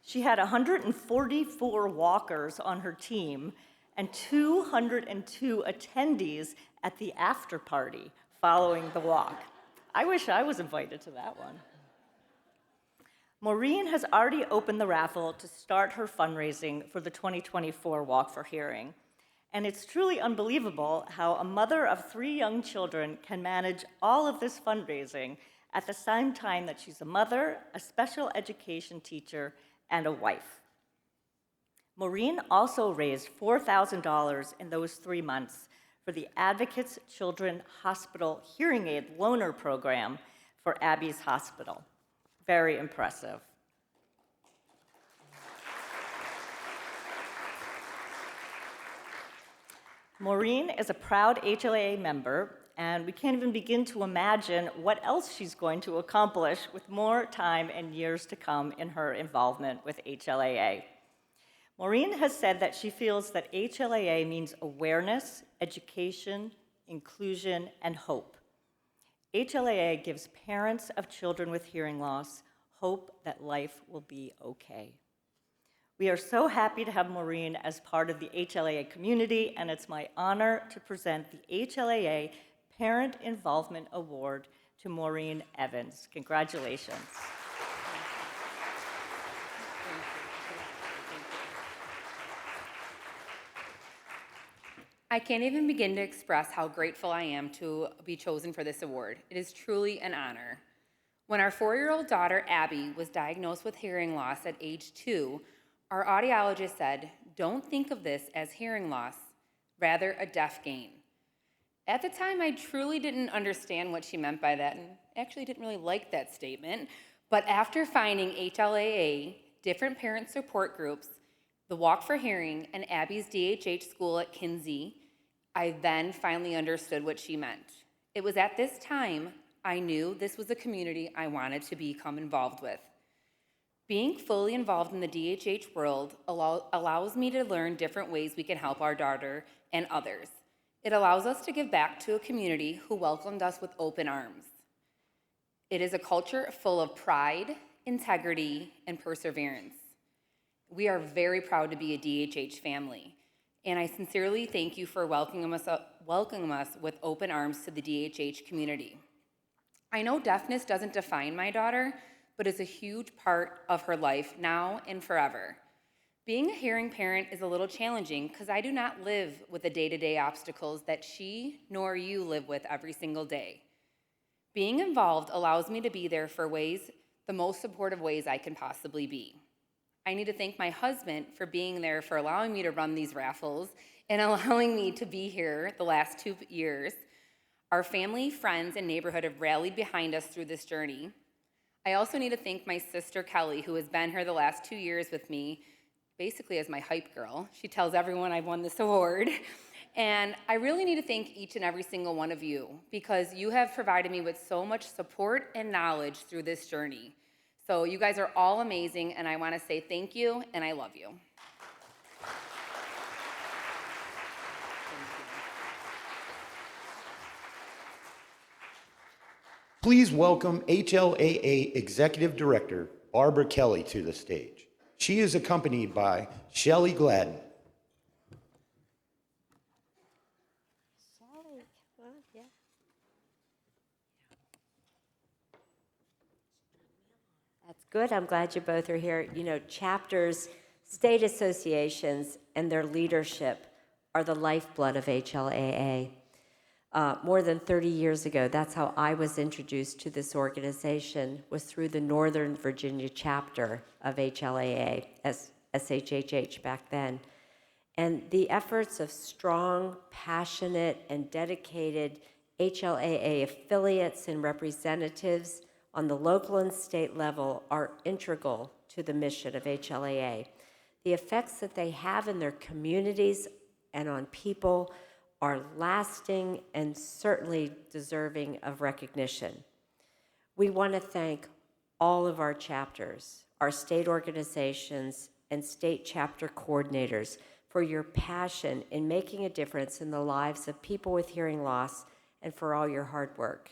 She had 144 walkers on her team and 202 attendees at the after party following the walk. I wish I was invited to that one. Maureen has already opened the raffle to start her fundraising for the 2024 Walk for Hearing. And it's truly unbelievable how a mother of 3 young children can manage all of this fundraising at the same time that she's a mother, a special education teacher, and a wife. Maureen also raised $4,000 in those 3 months for the Advocates Children Hospital Hearing Aid Loaner Program for Abby's Hospital. Very impressive. Maureen is a proud HLAA member, and we can't even begin to imagine what else she's going to accomplish with more time and years to come in her involvement with HLAA. Maureen has said that she feels that HLAA means awareness, education, inclusion, and hope. HLAA gives parents of children with hearing loss hope that life will be okay. We are so happy to have Maureen as part of the HLAA community, and it's my honor to present the HLAA Parent Involvement Award to Maureen Evans. Congratulations. I can't even begin to express how grateful I am to be chosen for this award. It is truly an honor. When our 4-year-old daughter, Abby, was diagnosed with hearing loss at age 2, our audiologist said, "Don't think of this as hearing loss, rather a deaf gain." At the time, I truly didn't understand what she meant by that and actually didn't really like that statement. But after finding HLAA, different parent support groups, the Walk for Hearing, and Abby's DHH school at Kinsey, I then finally understood what she meant. It was at this time I knew this was a community I wanted to become involved with. Being fully involved in the DHH world allows me to learn different ways we can help our daughter and others. It allows us to give back to a community who welcomed us with open arms. It is a culture full of pride, integrity, and perseverance. We are very proud to be a DHH family, and I sincerely thank you for welcoming us with open arms to the DHH community. I know deafness doesn't define my daughter, but is a huge part of her life now and forever. Being a hearing parent is a little challenging because I do not live with the day-to-day obstacles that she nor you live with every single day. Being involved allows me to be there for the most supportive ways I can possibly be. I need to thank my husband for being there, for allowing me to run these raffles and allowing me to be here the last 2 years. Our family, friends, and neighborhood have rallied behind us through this journey. I also need to thank my sister, Kelly, who has been here the last 2 years with me basically as my hype girl. She tells everyone I've won this award. And I really need to thank each and every single one of you because you have provided me with so much support and knowledge through this journey. So you guys are all amazing, and I want to say thank you, and I love you. Please welcome HLAA Executive Director Barbara Kelly to the stage. She is accompanied by Shelley Gladden. That's good. I'm glad you both are here. You know, chapters, state associations, and their leadership are the lifeblood of HLAA. More than 30 years ago, that's how I was introduced to this organization, was through the Northern Virginia chapter of HLAA, SHHH back then. And the efforts of strong, passionate, and dedicated HLAA affiliates and representatives on the local and state level are integral to the mission of HLAA. The effects that they have in their communities and on people are lasting and certainly deserving of recognition. We want to thank all of our chapters, our state organizations, and state chapter coordinators for your passion in making a difference in the lives of people with hearing loss and for all your hard work.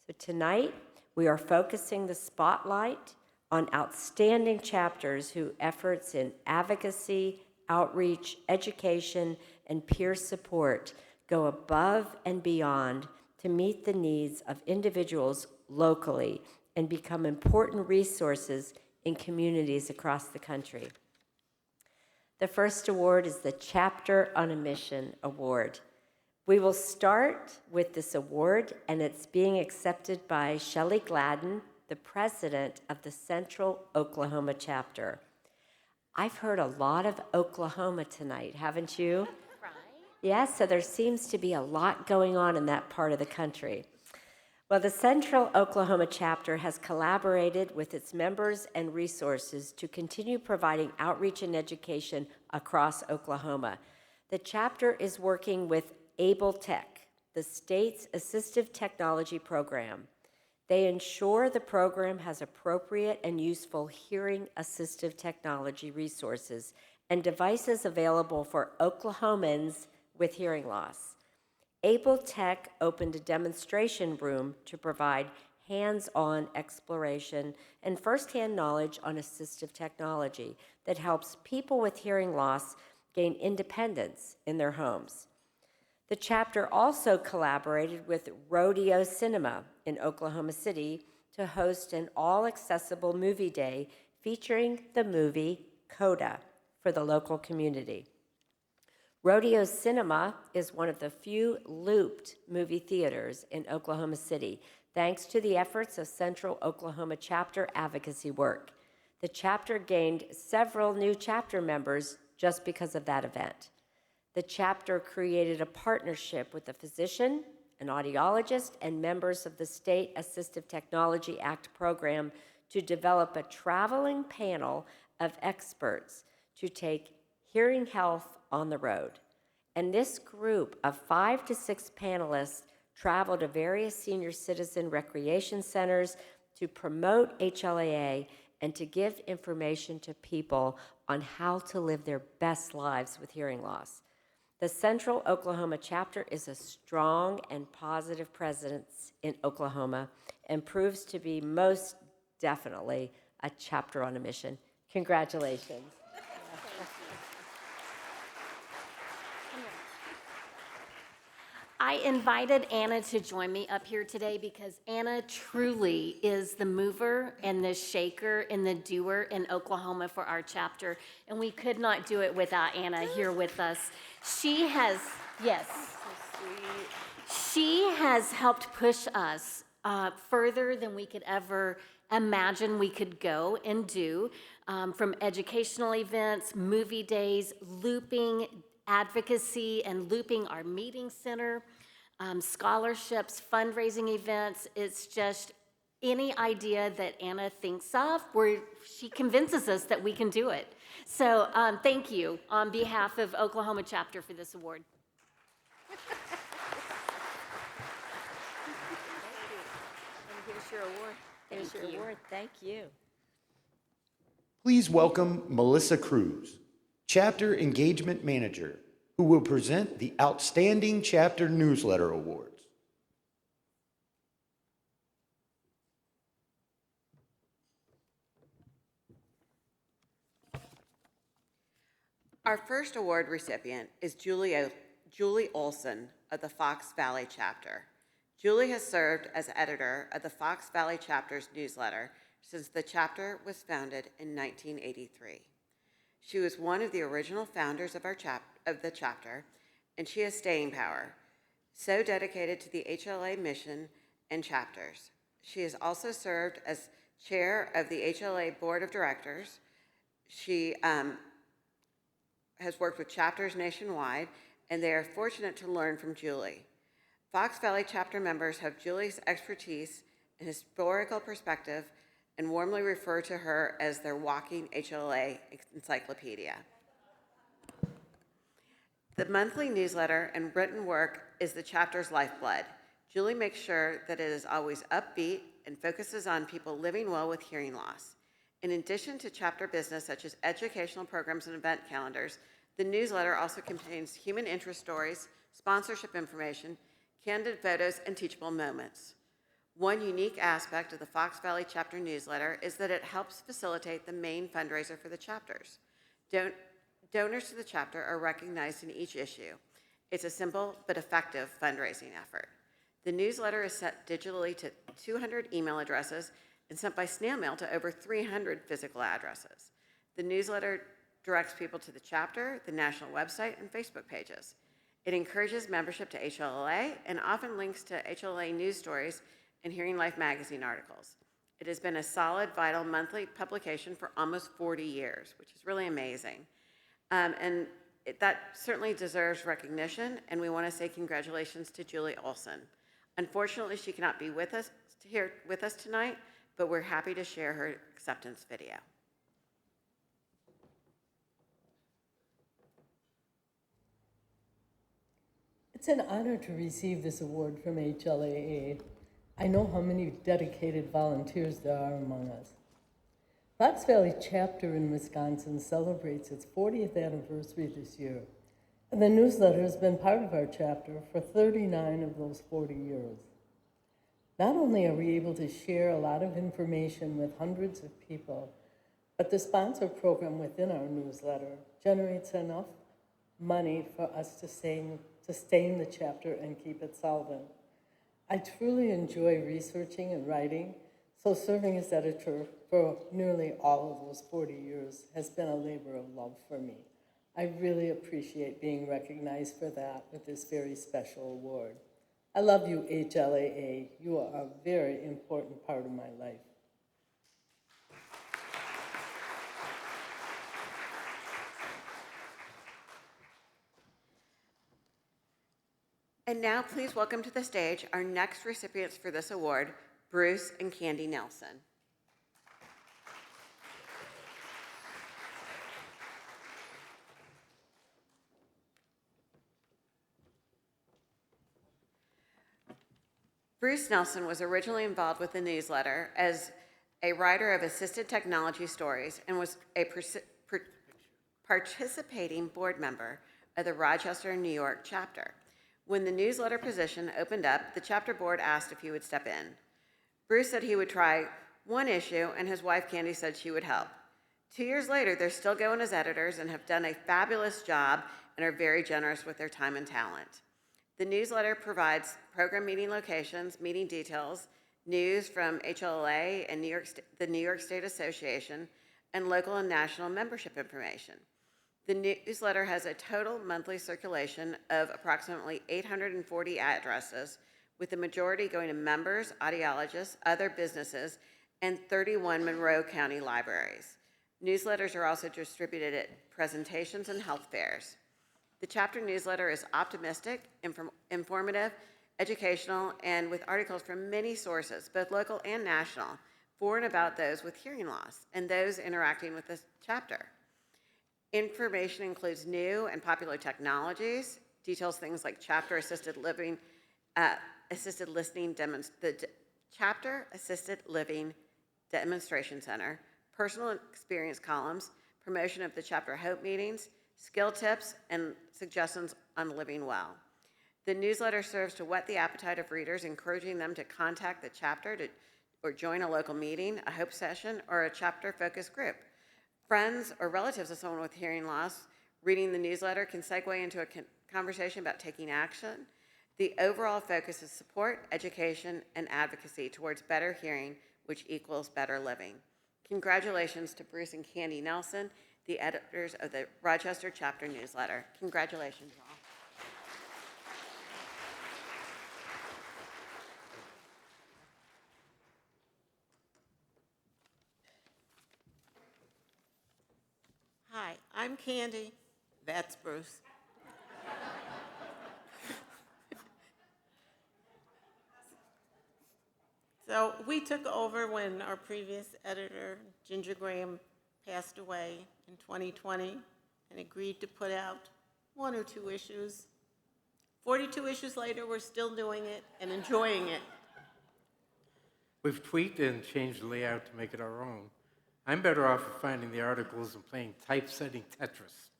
So tonight, we are focusing the spotlight on outstanding chapters whose efforts in advocacy, outreach, education, and peer support go above and beyond to meet the needs of individuals locally and become important resources in communities across the country. The first award is the Chapter on a Mission Award. We will start with this award, and it's being accepted by Shelley Gladden, the president of the Central Oklahoma chapter. I've heard a lot of Oklahoma tonight, haven't you? Right. Yes, so there seems to be a lot going on in that part of the country. Well, the Central Oklahoma chapter has collaborated with its members and resources to continue providing outreach and education across Oklahoma. The chapter is working with Able Tech, the state's assistive technology program. They ensure the program has appropriate and useful hearing assistive technology resources and devices available for Oklahomans with hearing loss. Able Tech opened a demonstration room to provide hands-on exploration and firsthand knowledge on assistive technology that helps people with hearing loss gain independence in their homes. The chapter also collaborated with Rodeo Cinema in Oklahoma City to host an all-accessible movie day featuring the movie Coda for the local community. Rodeo Cinema is one of the few looped movie theaters in Oklahoma City, thanks to the efforts of Central Oklahoma chapter advocacy work. The chapter gained several new chapter members just because of that event. The chapter created a partnership with a physician, an audiologist, and members of the State Assistive Technology Act program to develop a traveling panel of experts to take hearing health on the road. And this group of 5 to 6 panelists traveled to various senior citizen recreation centers to promote HLAA and to give information to people on how to live their best lives with hearing loss. The Central Oklahoma chapter is a strong and positive presence in Oklahoma and proves to be most definitely a chapter on a mission. Congratulations. I invited Anna to join me up here today because Anna truly is the mover and the shaker and the doer in Oklahoma for our chapter, and we could not do it without Anna here with us. She has, yes, she has helped push us further than we could ever imagine we could go and do, from educational events, movie days, looping advocacy and looping our meeting center, scholarships, fundraising events. It's just any idea that Anna thinks of, she convinces us that we can do it. So thank you on behalf of Oklahoma chapter for this award. And here's your award. Here's your award. Thank you. Please welcome Melissa Cruz, Chapter Engagement Manager, who will present the Outstanding Chapter Newsletter Awards. Our first award recipient is Julie Olson of the Fox Valley Chapter. Julie has served as editor of the Fox Valley Chapter's newsletter since the chapter was founded in 1983. She was one of the original founders of the chapter, and she has staying power, so dedicated to the HLA mission and chapters. She has also served as chair of the HLA Board of Directors. She has worked with chapters nationwide, and they are fortunate to learn from Julie. Fox Valley chapter members have Julie's expertise and historical perspective and warmly refer to her as their walking HLA encyclopedia. The monthly newsletter and written work is the chapter's lifeblood. Julie makes sure that it is always upbeat and focuses on people living well with hearing loss. In addition to chapter business such as educational programs and event calendars, the newsletter also contains human interest stories, sponsorship information, candid photos, and teachable moments. One unique aspect of the Fox Valley Chapter newsletter is that it helps facilitate the main fundraiser for the chapters. Donors to the chapter are recognized in each issue. It's a simple but effective fundraising effort. The newsletter is sent digitally to 200 email addresses and sent by snail mail to over 300 physical addresses. The newsletter directs people to the chapter, the national website, and Facebook pages. It encourages membership to HLAA and often links to HLA news stories and Hearing Life magazine articles. It has been a solid, vital monthly publication for almost 40 years, which is really amazing. That certainly deserves recognition, and we want to say congratulations to Julie Olson. Unfortunately, she cannot be with us here with us tonight, but we're happy to share her acceptance video. It's an honor to receive this award from HLAA. I know how many dedicated volunteers there are among us. Fox Valley Chapter in Wisconsin celebrates its 40th anniversary this year, and the newsletter has been part of our chapter for 39 of those 40 years. Not only are we able to share a lot of information with hundreds of people, but the sponsor program within our newsletter generates enough money for us to sustain the chapter and keep it solvent. I truly enjoy researching and writing, so serving as editor for nearly all of those 40 years has been a labor of love for me. I really appreciate being recognized for that with this very special award. I love you, HLAA. You are a very important part of my life. And now please welcome to the stage our next recipients for this award, Bruce and Candy Nelson. Bruce Nelson was originally involved with the newsletter as a writer of assisted technology stories and was a participating board member of the Rochester, New York chapter. When the newsletter position opened up, the chapter board asked if he would step in. Bruce said he would try one issue, and his wife Candy said she would help. 2 years later, they're still going as editors and have done a fabulous job and are very generous with their time and talent. The newsletter provides program meeting locations, meeting details, news from HLAA and the New York State Association, and local and national membership information. The newsletter has a total monthly circulation of approximately 840 addresses, with the majority going to members, audiologists, other businesses, and 31 Monroe County libraries. Newsletters are also distributed at presentations and health fairs. The chapter newsletter is optimistic, informative, educational, and with articles from many sources, both local and national, for and about those with hearing loss and those interacting with the chapter. Information includes new and popular technologies, details things like chapter assisted living, assisted listening, the chapter assisted living demonstration center, personal experience columns, promotion of the chapter hope meetings, skill tips, and suggestions on living well. The newsletter serves to whet the appetite of readers, encouraging them to contact the chapter or join a local meeting, a hope session, or a chapter focus group. Friends or relatives of someone with hearing loss reading the newsletter can segue into a conversation about taking action. The overall focus is support, education, and advocacy towards better hearing, which equals better living. Congratulations to Bruce and Candy Nelson, the editors of the Rochester Chapter Newsletter. Congratulations, all. Hi, I'm Candy. That's Bruce. So we took over when our previous editor, Ginger Graham, passed away in 2020 and agreed to put out 1 or 2 issues. 42 issues later, we're still doing it and enjoying it. We've tweaked and changed the layout to make it our own. I'm better off finding the articles and playing typesetting Tetris.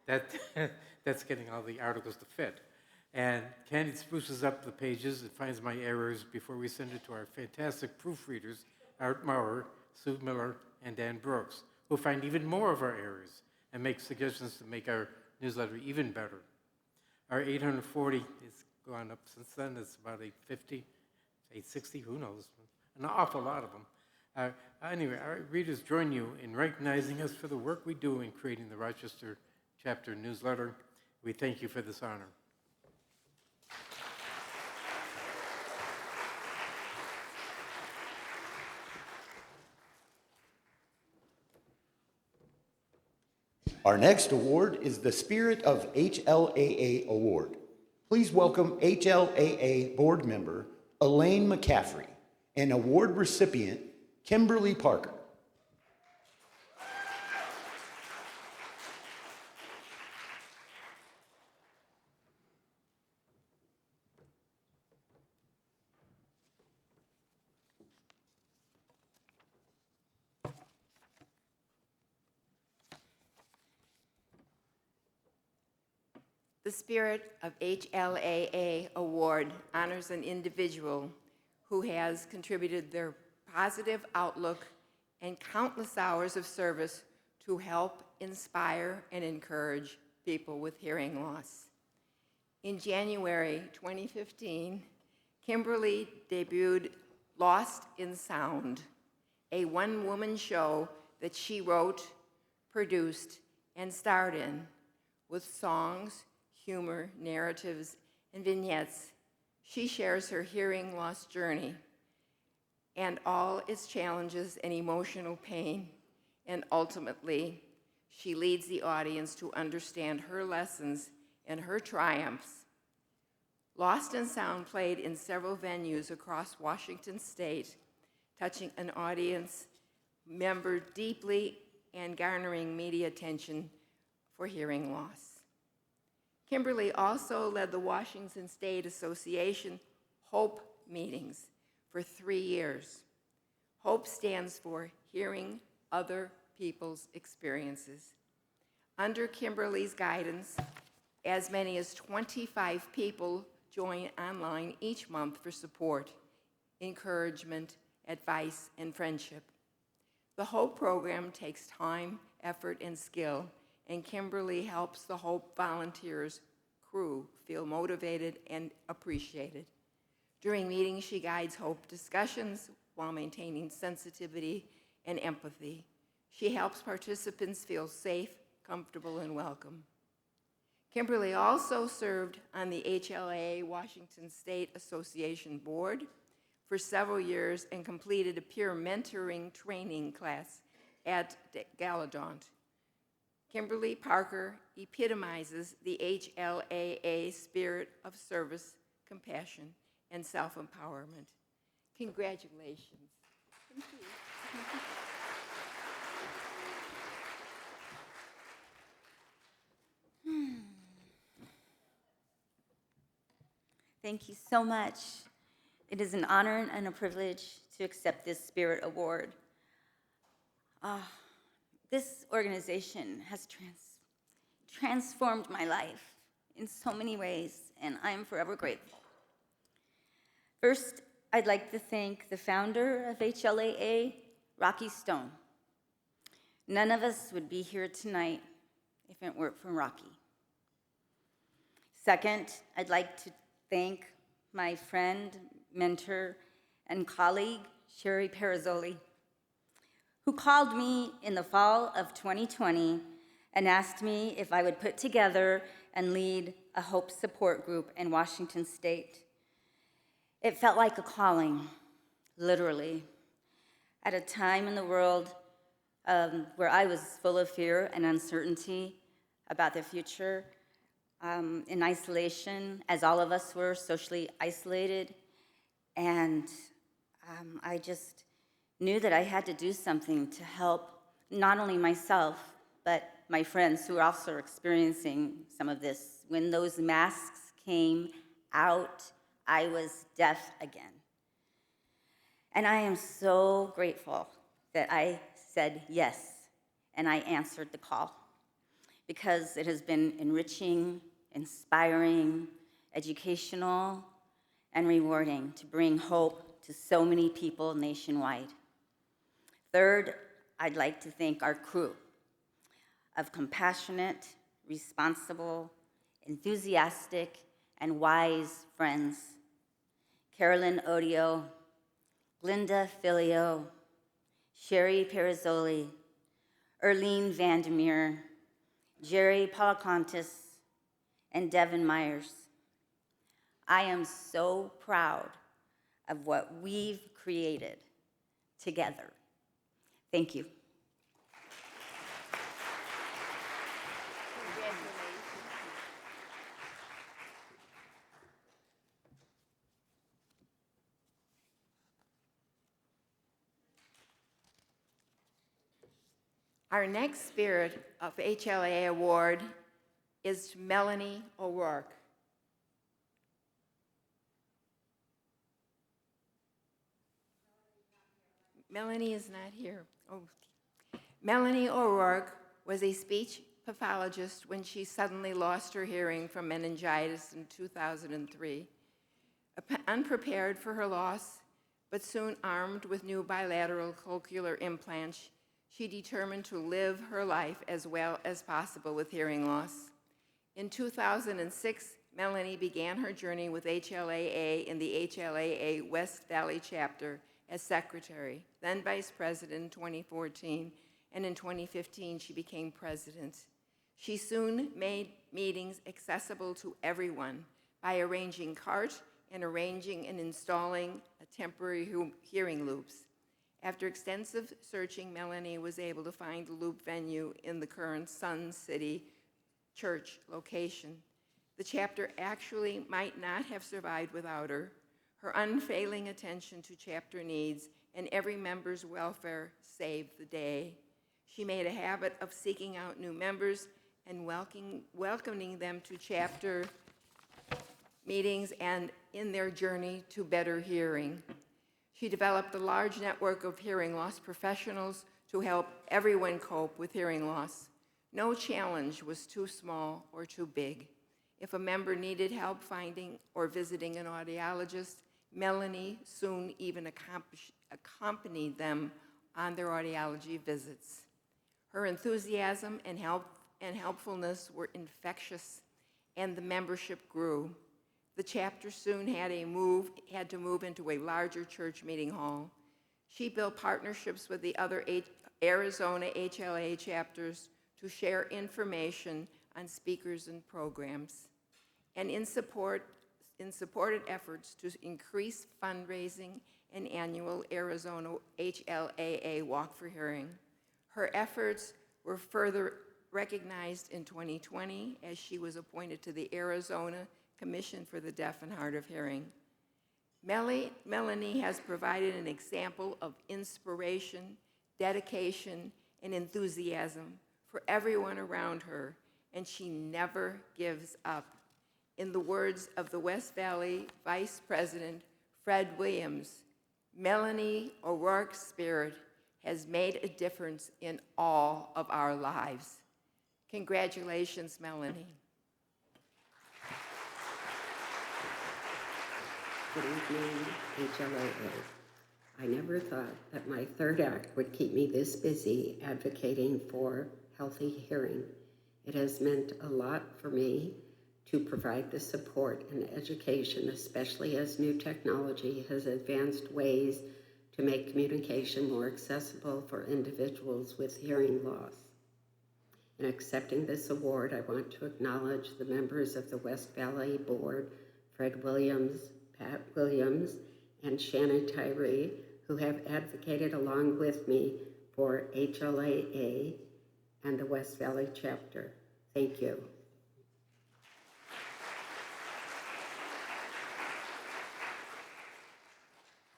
That's getting all the articles to fit. And Candy spruces up the pages and finds my errors before we send it to our fantastic proofreaders, Art Maurer, Sue Miller, and Dan Brooks, who find even more of our errors and make suggestions to make our newsletter even better. Our 840 has gone up since then. It's about 850, 860, who knows? An awful lot of them. Anyway, our readers join you in recognizing us for the work we do in creating the Rochester Chapter Newsletter. We thank you for this honor. Our next award is the Spirit of HLAA Award. Please welcome HLAA board member Elaine McCaffrey and award recipient Kimberly Parker. The Spirit of HLAA Award honors an individual who has contributed their positive outlook and countless hours of service to help inspire and encourage people with hearing loss. In January 2015, Kimberly debuted Lost in Sound, a one-woman show that she wrote, produced, and starred in, with songs, humor, narratives, and vignettes. She shares her hearing loss journey and all its challenges and emotional pain, and ultimately, she leads the audience to understand her lessons and her triumphs. Lost in Sound played in several venues across Washington State, touching an audience member deeply and garnering media attention for hearing loss. Kimberly also led the Washington State Association HOPE meetings for 3 years. HOPE stands for Hearing Other People's Experiences. Under Kimberly's guidance, as many as 25 people join online each month for support, encouragement, advice, and friendship. The HOPE program takes time, effort, and skill, and Kimberly helps the HOPE volunteers crew feel motivated and appreciated. During meetings, she guides HOPE discussions while maintaining sensitivity and empathy. She helps participants feel safe, comfortable, and welcome. Kimberly also served on the HLAA Washington State Association Board for several years and completed a peer mentoring training class at Gala. Kimberly Parker epitomizes the HLAA spirit of service, compassion, and self-empowerment. Congratulations. Thank you. Thank you so much. It is an honor and a privilege to accept this Spirit Award. This organization has transformed my life in so many ways, and I am forever grateful. First, I'd like to thank the founder of HLAA, Rocky Stone. None of us would be here tonight if it weren't for Rocky. Second, I'd like to thank my friend, mentor, and colleague, Sherry Perizzoli, who called me in the fall of 2020 and asked me if I would put together and lead a Hope support group in Washington State. It felt like a calling, literally, at a time in the world where I was full of fear and uncertainty about the future, in isolation, as all of us were socially isolated. And I just knew that I had to do something to help not only myself, but my friends who are also experiencing some of this. When those masks came out, I was deaf again. And I am so grateful that I said yes, and I answered the call, because it has been enriching, inspiring, educational, and rewarding to bring hope to so many people nationwide. Third, I'd like to thank our crew of compassionate, responsible, enthusiastic, and wise friends. Carolyn Odio, Glinda Filio, Sherry Perizzoli, Erlene Vandermeer, Jerry Palacontis, and Devin Myers. I am so proud of what we've created together. Thank you. Our next Spirit of HLAA Award is Melanie O'Rourke. Melanie is not here. Oh. Melanie O'Rourke was a speech pathologist when she suddenly lost her hearing from meningitis in 2003. Unprepared for her loss, but soon armed with new bilateral cochlear implants, she determined to live her life as well as possible with hearing loss. In 2006, Melanie began her journey with HLAA in the HLAA West Valley chapter as secretary, then vice president in 2014, and in 2015 she became president. She soon made meetings accessible to everyone by arranging carts and arranging and installing temporary hearing loops. After extensive searching, Melanie was able to find a loop venue in the current Sun City Church location. The chapter actually might not have survived without her. Her unfailing attention to chapter needs and every member's welfare saved the day. She made a habit of seeking out new members and welcoming them to chapter meetings and in their journey to better hearing. She developed a large network of hearing loss professionals to help everyone cope with hearing loss. No challenge was too small or too big. If a member needed help finding or visiting an audiologist, Melanie soon even accompanied them on their audiology visits. Her enthusiasm and helpfulness were infectious, and the membership grew. The chapter soon had to move into a larger church meeting hall. She built partnerships with the other Arizona HLA chapters to share information on speakers and programs, and in supported efforts to increase fundraising and annual Arizona HLAA Walk for Hearing. Her efforts were further recognized in 2020 as she was appointed to the Arizona Commission for the Deaf and Hard of Hearing. Melanie has provided an example of inspiration, dedication, and enthusiasm for everyone around her, and she never gives up. In the words of the West Valley Vice President Fred Williams, Melanie O'Rourke's spirit has made a difference in all of our lives. Congratulations, Melanie. Good evening, HLAA. I never thought that my third act would keep me this busy advocating for healthy hearing. It has meant a lot for me to provide the support and education, especially as new technology has advanced ways to make communication more accessible for individuals with hearing loss. In accepting this award, I want to acknowledge the members of the West Valley Board, Fred Williams, Pat Williams, and Shannon Tyree, who have advocated along with me for HLAA and the West Valley chapter. Thank you.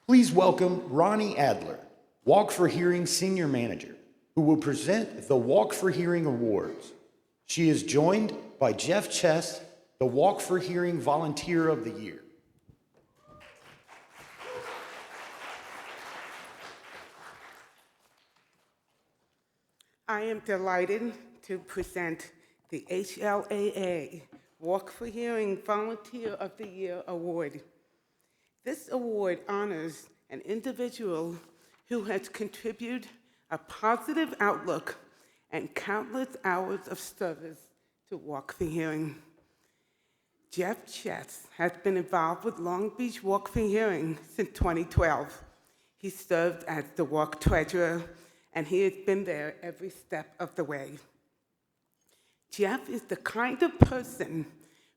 Please welcome Ronnie Adler, Walk for Hearing Senior Manager, who will present the Walk for Hearing Awards. She is joined by Jeff Chess, the Walk for Hearing Volunteer of the Year. I am delighted to present the HLAA Walk for Hearing Volunteer of the Year Award. This award honors an individual who has contributed a positive outlook and countless hours of service to Walk for Hearing. Jeff Chess has been involved with Long Beach Walk for Hearing since 2012. He served as the Walk Treasurer, and he has been there every step of the way. Jeff is the kind of person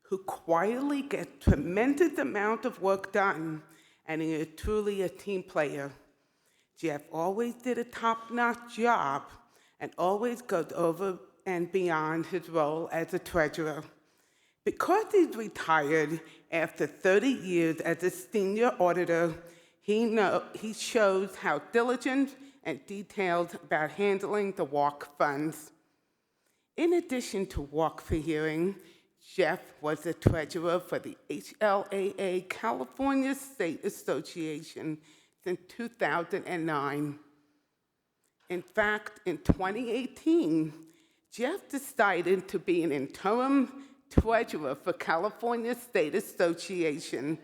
who quietly gets tremendous amount of work done, and he is truly a team player. Jeff always did a top-notch job and always goes over and beyond his role as a treasurer. Because he's retired after 30 years as a senior auditor, he shows how diligent and detailed about handling the walk funds. In addition to Walk for Hearing, Jeff was the treasurer for the HLAA California State Association since 2009. In fact, in 2018, Jeff decided to be an interim treasurer for California State Association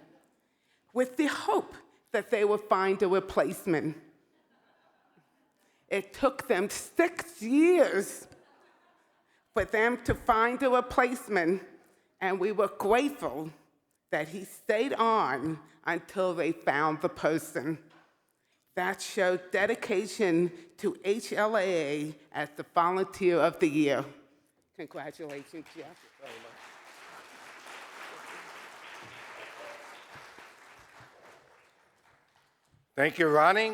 with the hope that they would find a replacement. It took them 6 years for them to find a replacement, and we were grateful that he stayed on until they found the person. That showed dedication to HLAA as the Volunteer of the Year. Congratulations, Jeff. Thank you, Ronnie.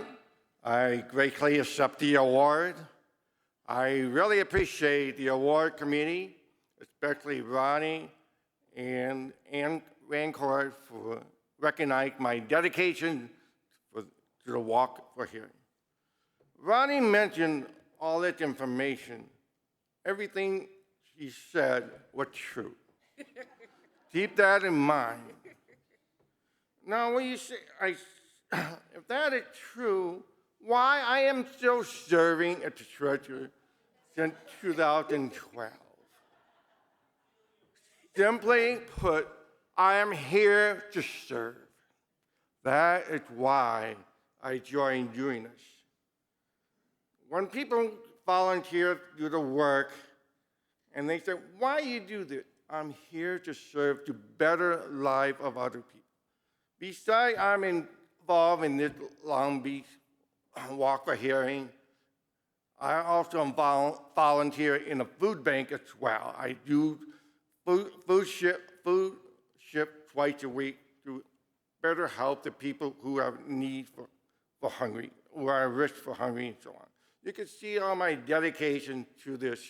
I greatly accept the award. I really appreciate the award committee, especially Ronnie and Rancourt, for recognizing my dedication to the Walk for Hearing. Ronnie mentioned all that information. Everything she said was true. Keep that in mind. Now, when you say, if that is true, why I am still serving as the treasurer since 2012? Simply put, I am here to serve. That is why I joined doing this. When people volunteer do the work and they say, why you do this? I'm here to serve to better life of other people. Besides, I'm involved in this Long Beach Walk for Hearing. I also am volunteer in a food bank as well. I do food ship twice a week to better help the people who have need for hungry, who are at risk for hungry and so on. You can see all my dedication to this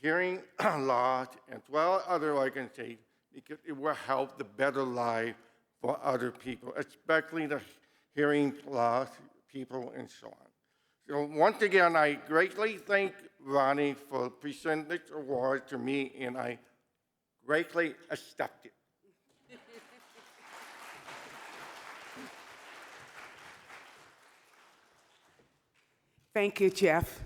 hearing loss, as well as other organizations, because it will help the better life for other people, especially the hearing loss people and so on. So once again, I greatly thank Ronnie for presenting this award to me, and I greatly accept it. Thank you, Jeff.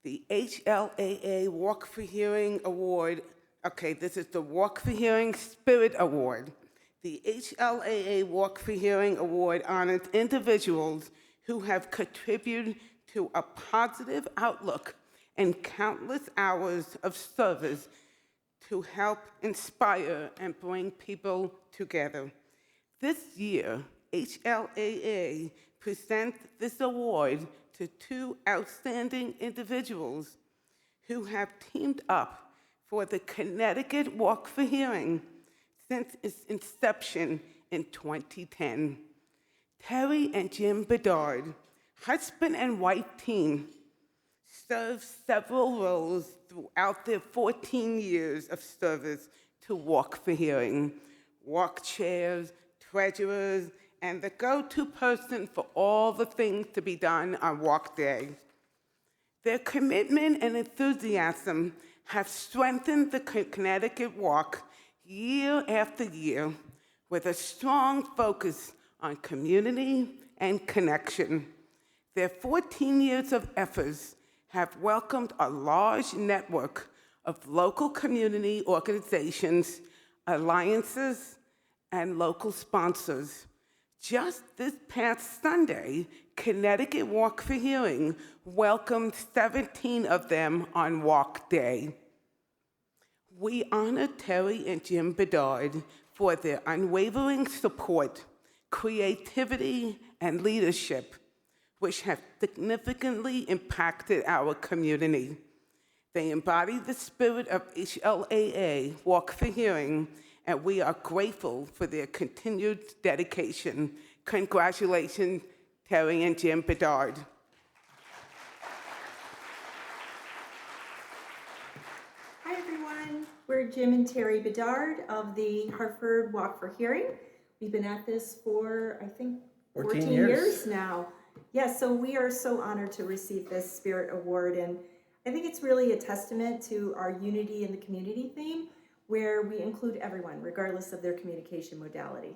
The HLAA Walk for Hearing Award. Okay, this is the Walk for Hearing Spirit Award. The HLAA Walk for Hearing Award honors individuals who have contributed to a positive outlook and countless hours of service to help inspire and bring people together. This year, HLAA presents this award to two outstanding individuals who have teamed up for the Connecticut Walk for Hearing since its inception in 2010. Terry and Jim Bedard, husband and wife team, served several roles throughout their 14 years of service to Walk for Hearing, walk chairs, treasurers, and the go-to person for all the things to be done on Walk Day. Their commitment and enthusiasm have strengthened the Connecticut Walk year after year with a strong focus on community and connection. Their 14 years of efforts have welcomed a large network of local community organizations, alliances, and local sponsors. Just this past Sunday, Connecticut Walk for Hearing welcomed 17 of them on Walk Day. We honor Terry and Jim Bedard for their unwavering support, creativity, and leadership, which have significantly impacted our community. They embody the spirit of HLAA, Walk for Hearing, and we are grateful for their continued dedication. Congratulations, Terry and Jim Bedard. Hi, everyone. We're Jim and Terry Bedard of the Hartford Walk for Hearing. We've been at this for, I think, 14 years now. Yeah, so we are so honored to receive this Spirit Award, and I think it's really a testament to our unity in the community theme, where we include everyone, regardless of their communication modality.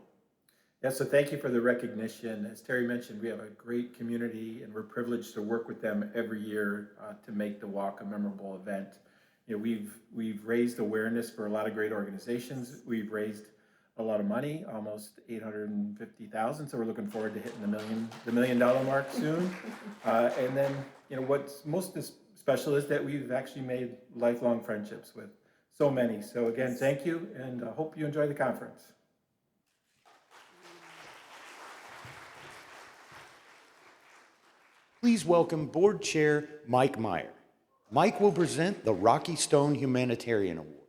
Yeah, so thank you for the recognition. As Terry mentioned, we have a great community, and we're privileged to work with them every year to make the walk a memorable event. You know, we've raised awareness for a lot of great organizations. We've raised a lot of money, almost $850,000. So we're looking forward to hitting the $1 million mark soon. And then, you know, what's most special is that we've actually made lifelong friendships with so many. So again, thank you, and I hope you enjoy the conference. Please welcome Board Chair Mike Meyer. Mike will present the Rocky Stone Humanitarian Award.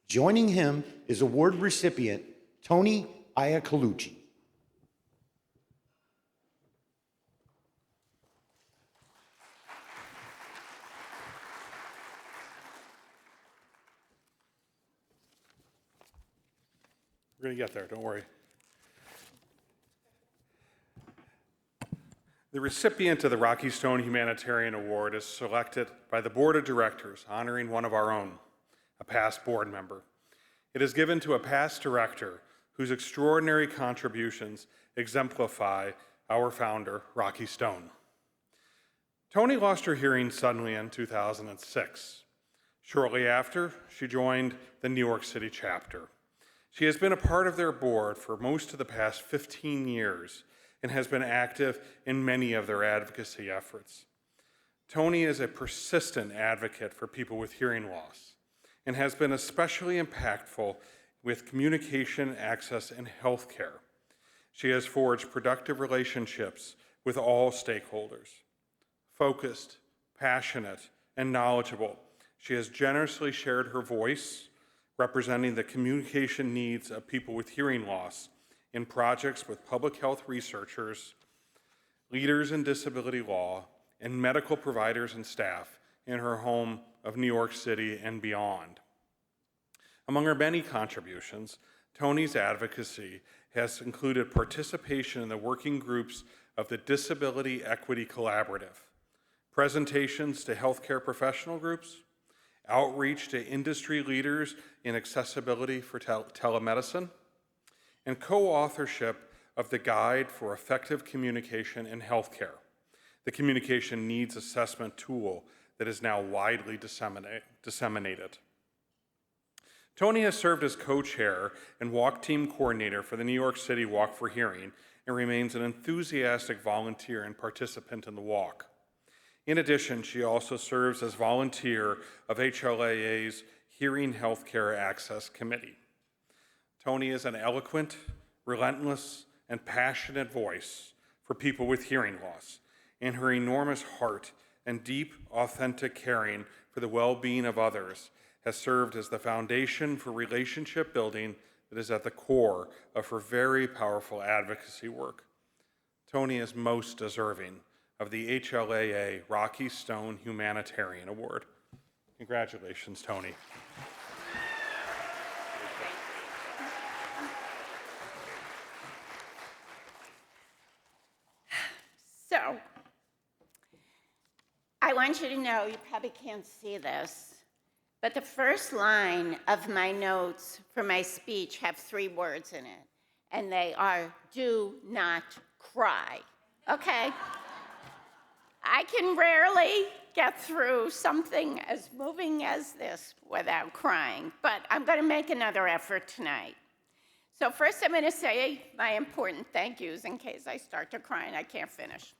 Joining him is award recipient Tony Iacolucci. We're going to get there, don't worry. The recipient of the Rocky Stone Humanitarian Award is selected by the Board of Directors, honoring one of our own, a past board member. It is given to a past director whose extraordinary contributions exemplify our founder, Rocky Stone. Tony lost her hearing suddenly in 2006. Shortly after, she joined the New York City chapter. She has been a part of their board for most of the past 15 years and has been active in many of their advocacy efforts. Tony is a persistent advocate for people with hearing loss and has been especially impactful with communication, access, and healthcare. She has forged productive relationships with all stakeholders. Focused, passionate, and knowledgeable, she has generously shared her voice, representing the communication needs of people with hearing loss in projects with public health researchers, leaders in disability law, and medical providers and staff in her home of New York City and beyond. Among her many contributions, Tony's advocacy has included participation in the working groups of the Disability Equity Collaborative, presentations to healthcare professional groups, outreach to industry leaders in accessibility for telemedicine, and co-authorship of the Guide for Effective Communication in Healthcare, the communication needs assessment tool that is now widely disseminated. Tony has served as co-chair and walk team coordinator for the New York City Walk for Hearing and remains an enthusiastic volunteer and participant in the walk. In addition, she also serves as volunteer of HLAA's Hearing Healthcare Access Committee. Tony is an eloquent, relentless, and passionate voice for people with hearing loss, and her enormous heart and deep, authentic caring for the well-being of others has served as the foundation for relationship building that is at the core of her very powerful advocacy work. Tony is most deserving of the HLAA Rocky Stone Humanitarian Award. Congratulations, Tony. So, I want you to know, you probably can't see this, but the first line of my notes for my speech have 3 words in it, and they are, do not cry, okay? I can rarely get through something as moving as this without crying, but I'm gonna make another effort tonight. So first I'm gonna say my important thank yous in case I start to cry and I can't finish.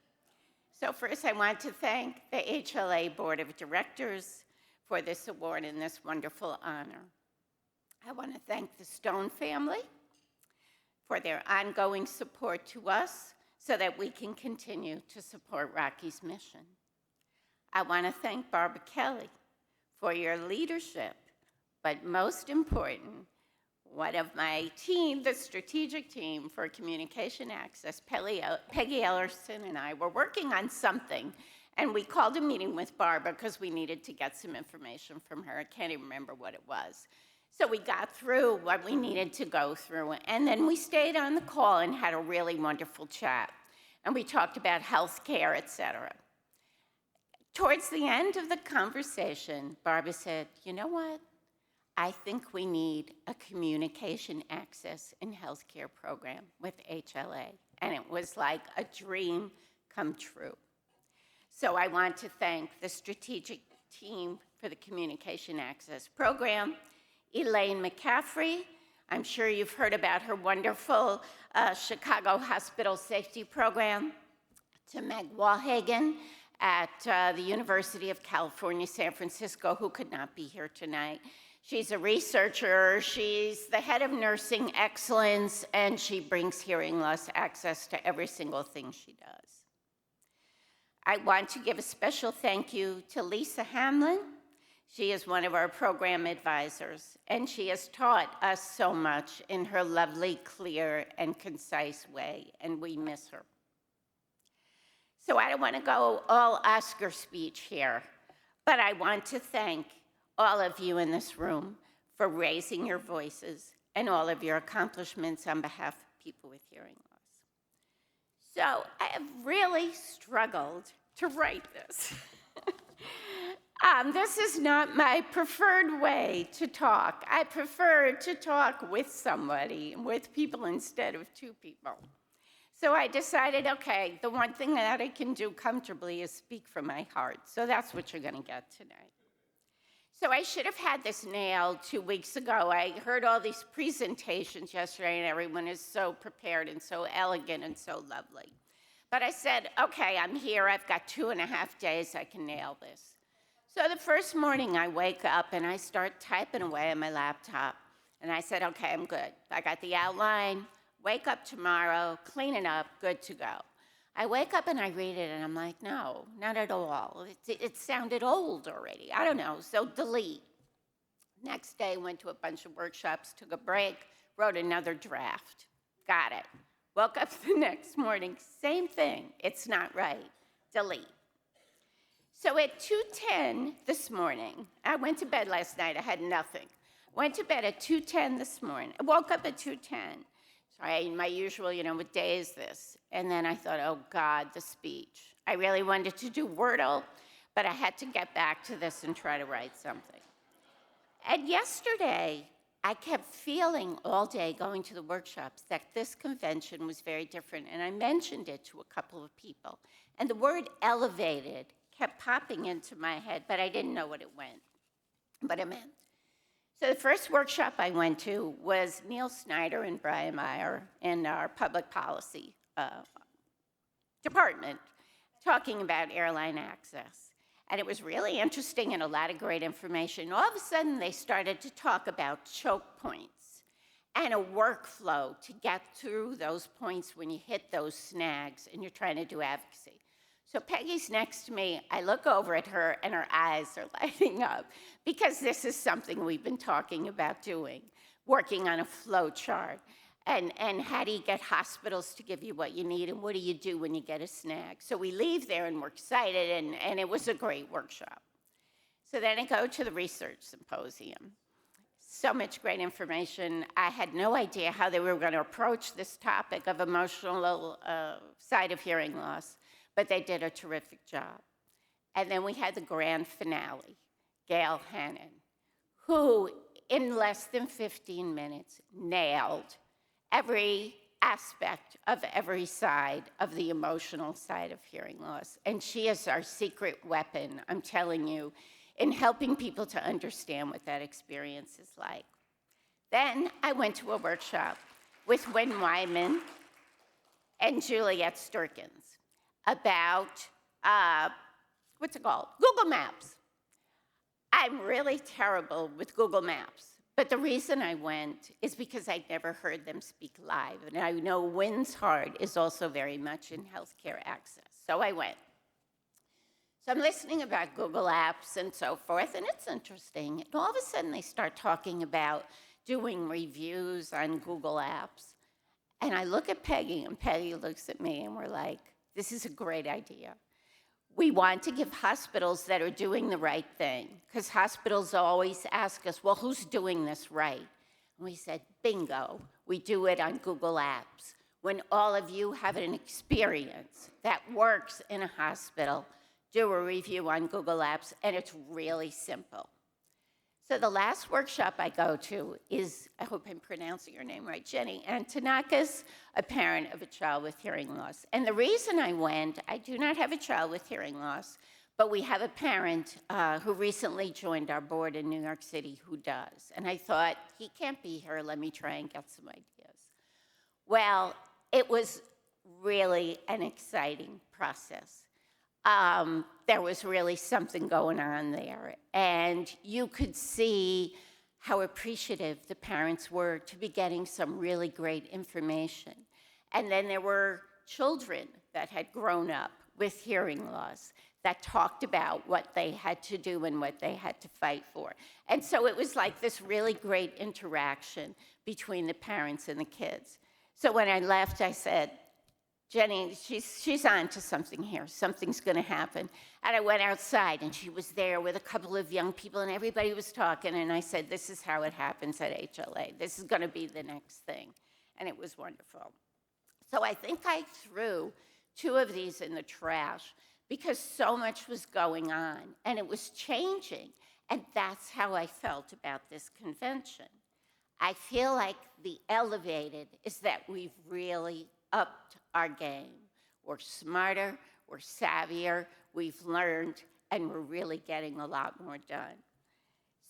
So first I want to thank the HLA Board of Directors for this award and this wonderful honor. I want to thank the Stone family for their ongoing support to us so that we can continue to support Rocky's mission. I want to thank Barbara Kelly for your leadership, but most important, one of my team, the strategic team for communication access, Peggy Ellerson and I were working on something, and we called a meeting with Barbara because we needed to get some information from her. I can't even remember what it was. So we got through what we needed to go through, and then we stayed on the call and had a really wonderful chat. And we talked about health care, et cetera. Towards the end of the conversation, Barbara said, you know what? I think we need a communication access in healthcare program with HLA. And it was like a dream come true. So I want to thank the strategic team for the communication access program, Elaine McCaffrey. I'm sure you've heard about her wonderful Chicago Hospital Safety Program, to Meg Walhagen at the University of California, San Francisco, who could not be here tonight. She's a researcher, she's the head of nursing excellence, and she brings hearing loss access to every single thing she does. I want to give a special thank you to Lisa Hamlin. She is one of our program advisors, and she has taught us so much in her lovely, clear, and concise way, and we miss her. So I don't want to go all Oscar speech here, but I want to thank all of you in this room for raising your voices and all of your accomplishments on behalf of people with hearing loss. So I have really struggled to write this. This is not my preferred way to talk. I prefer to talk with somebody, with people instead of 2 people. So I decided, okay, the one thing that I can do comfortably is speak from my heart. So that's what you're gonna get tonight. So I should have had this nailed 2 weeks ago. I heard all these presentations yesterday and everyone is so prepared and so elegant and so lovely. But I said, okay, I'm here, I've got 2.5 days, I can nail this. So the first morning I wake up and I start typing away on my laptop. And I said, okay, I'm good. I got the outline, wake up tomorrow, clean it up, good to go. I wake up and I read it and I'm like, no, not at all. It sounded old already. I don't know, so delete. Next day, went to a bunch of workshops, took a break, wrote another draft. Got it. Woke up the next morning, same thing. It's not right. Delete. So at 2:10 this morning, I went to bed last night, I had nothing. Went to bed at 2:10 this morning, I woke up at 2:10. So my usual, what day is this? And then I thought, oh God, the speech. I really wanted to do Wordle, but I had to get back to this and try to write something. And yesterday, I kept feeling all day going to the workshops that this convention was very different, and I mentioned it to a couple of people. And the word elevated kept popping into my head, but I didn't know what it meant. So the first workshop I went to was Neil Snyder and Brian Meyer in our public policy department talking about airline access. And it was really interesting and a lot of great information. All of a sudden, they started to talk about choke points and a workflow to get through those points when you hit those snags and you're trying to do advocacy. So Peggy's next to me. I look over at her, and her eyes are lighting up because this is something we've been talking about doing, working on a flow chart. And how do you get hospitals to give you what you need, and what do you do when you get a snag? So we leave there, and we're excited, and it was a great workshop. So then I go to the research symposium. So much great information. I had no idea how they were going to approach this topic of emotional side of hearing loss, but they did a terrific job. And then we had the grand finale, Gail Hannon, who in less than 15 minutes nailed every aspect of every side of the emotional side of hearing loss. And she is our secret weapon, I'm telling you, in helping people to understand what that experience is like. Then I went to a workshop with Wynn Wyman and Juliet Sturkins about, Google Maps. I'm really terrible with Google Maps. But the reason I went is because I'd never heard them speak live. And I know Wynn's heart is also very much in healthcare access. So I went. So I'm listening about Google Apps and so forth, and it's interesting. And all of a sudden, they start talking about doing reviews on Google Apps. And I look at Peggy, and Peggy looks at me, and we're like, this is a great idea. We want to give hospitals that are doing the right thing, because hospitals always ask us, well, who's doing this right? And we said, bingo, we do it on Google Apps. When all of you have an experience that works in a hospital, do a review on Google Apps, and it's really simple. So the last workshop I go to is, I hope I'm pronouncing your name right, Jenny Antonakis, a parent of a child with hearing loss. And the reason I went, I do not have a child with hearing loss, but we have a parent who recently joined our board in New York City who does. And I thought, he can't be here, let me try and get some ideas. Well, it was really an exciting process. There was really something going on there. And you could see how appreciative the parents were to be getting some really great information. And then there were children that had grown up with hearing loss that talked about what they had to do and what they had to fight for. And so it was like this really great interaction between the parents and the kids. So when I left, I said, Jenny, she's on to something here. Something's going to happen. And I went outside, and she was there with a couple of young people, and everybody was talking. And I said, this is how it happens at HLA. This is going to be the next thing. And it was wonderful. So I think I threw 2 of these in the trash because so much was going on, and it was changing. And that's how I felt about this convention. I feel like the elevated is that we've really upped our game. We're smarter, we're savvier, we've learned, and we're really getting a lot more done.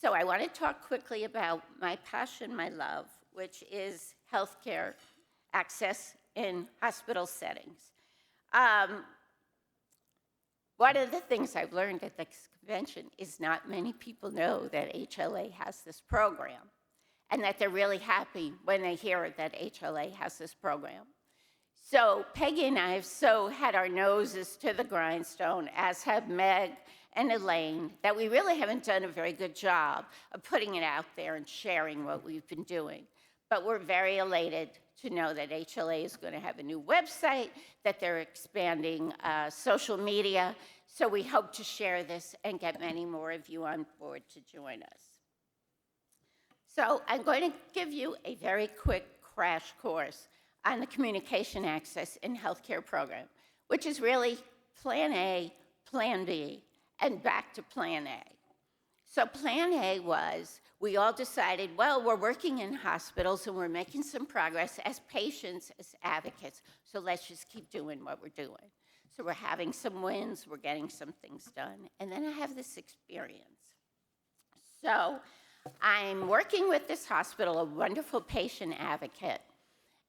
So I want to talk quickly about my passion, my love, which is healthcare access in hospital settings. One of the things I've learned at this convention is not many people know that HLA has this program, and that they're really happy when they hear that HLA has this program. So Peggy and I have had our noses to the grindstone, as have Meg and Elaine, that we really haven't done a very good job of putting it out there and sharing what we've been doing. But we're very elated to know that HLA is going to have a new website, that they're expanding social media. So we hope to share this and get many more of you on board to join us. So I'm going to give you a very quick crash course on the communication access in healthcare program, which is really Plan A, Plan B, and back to Plan A. So Plan A was, we all decided, well, we're working in hospitals and we're making some progress as patients, as advocates, so let's just keep doing what we're doing. So we're having some wins, we're getting some things done, and then I have this experience. So I'm working with this hospital, a wonderful patient advocate,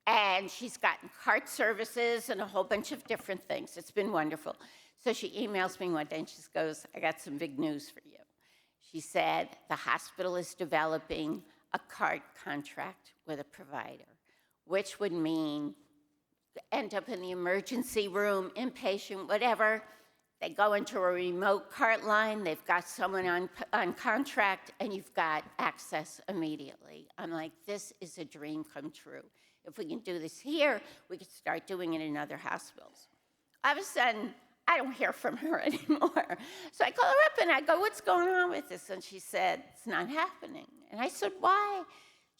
and she's gotten cart services and a whole bunch of different things. It's been wonderful. So she emails me one day and she goes, I got some big news for you. She said, the hospital is developing a cart contract with a provider, which would mean end up in the emergency room, inpatient, whatever. They go into a remote cart line, they've got someone on contract, and you've got access immediately. I'm like, this is a dream come true. If we can do this here, we can start doing it in other hospitals. All of a sudden, I don't hear from her anymore. So I call her up and I go, what's going on with this? And she said, it's not happening. And I said, why?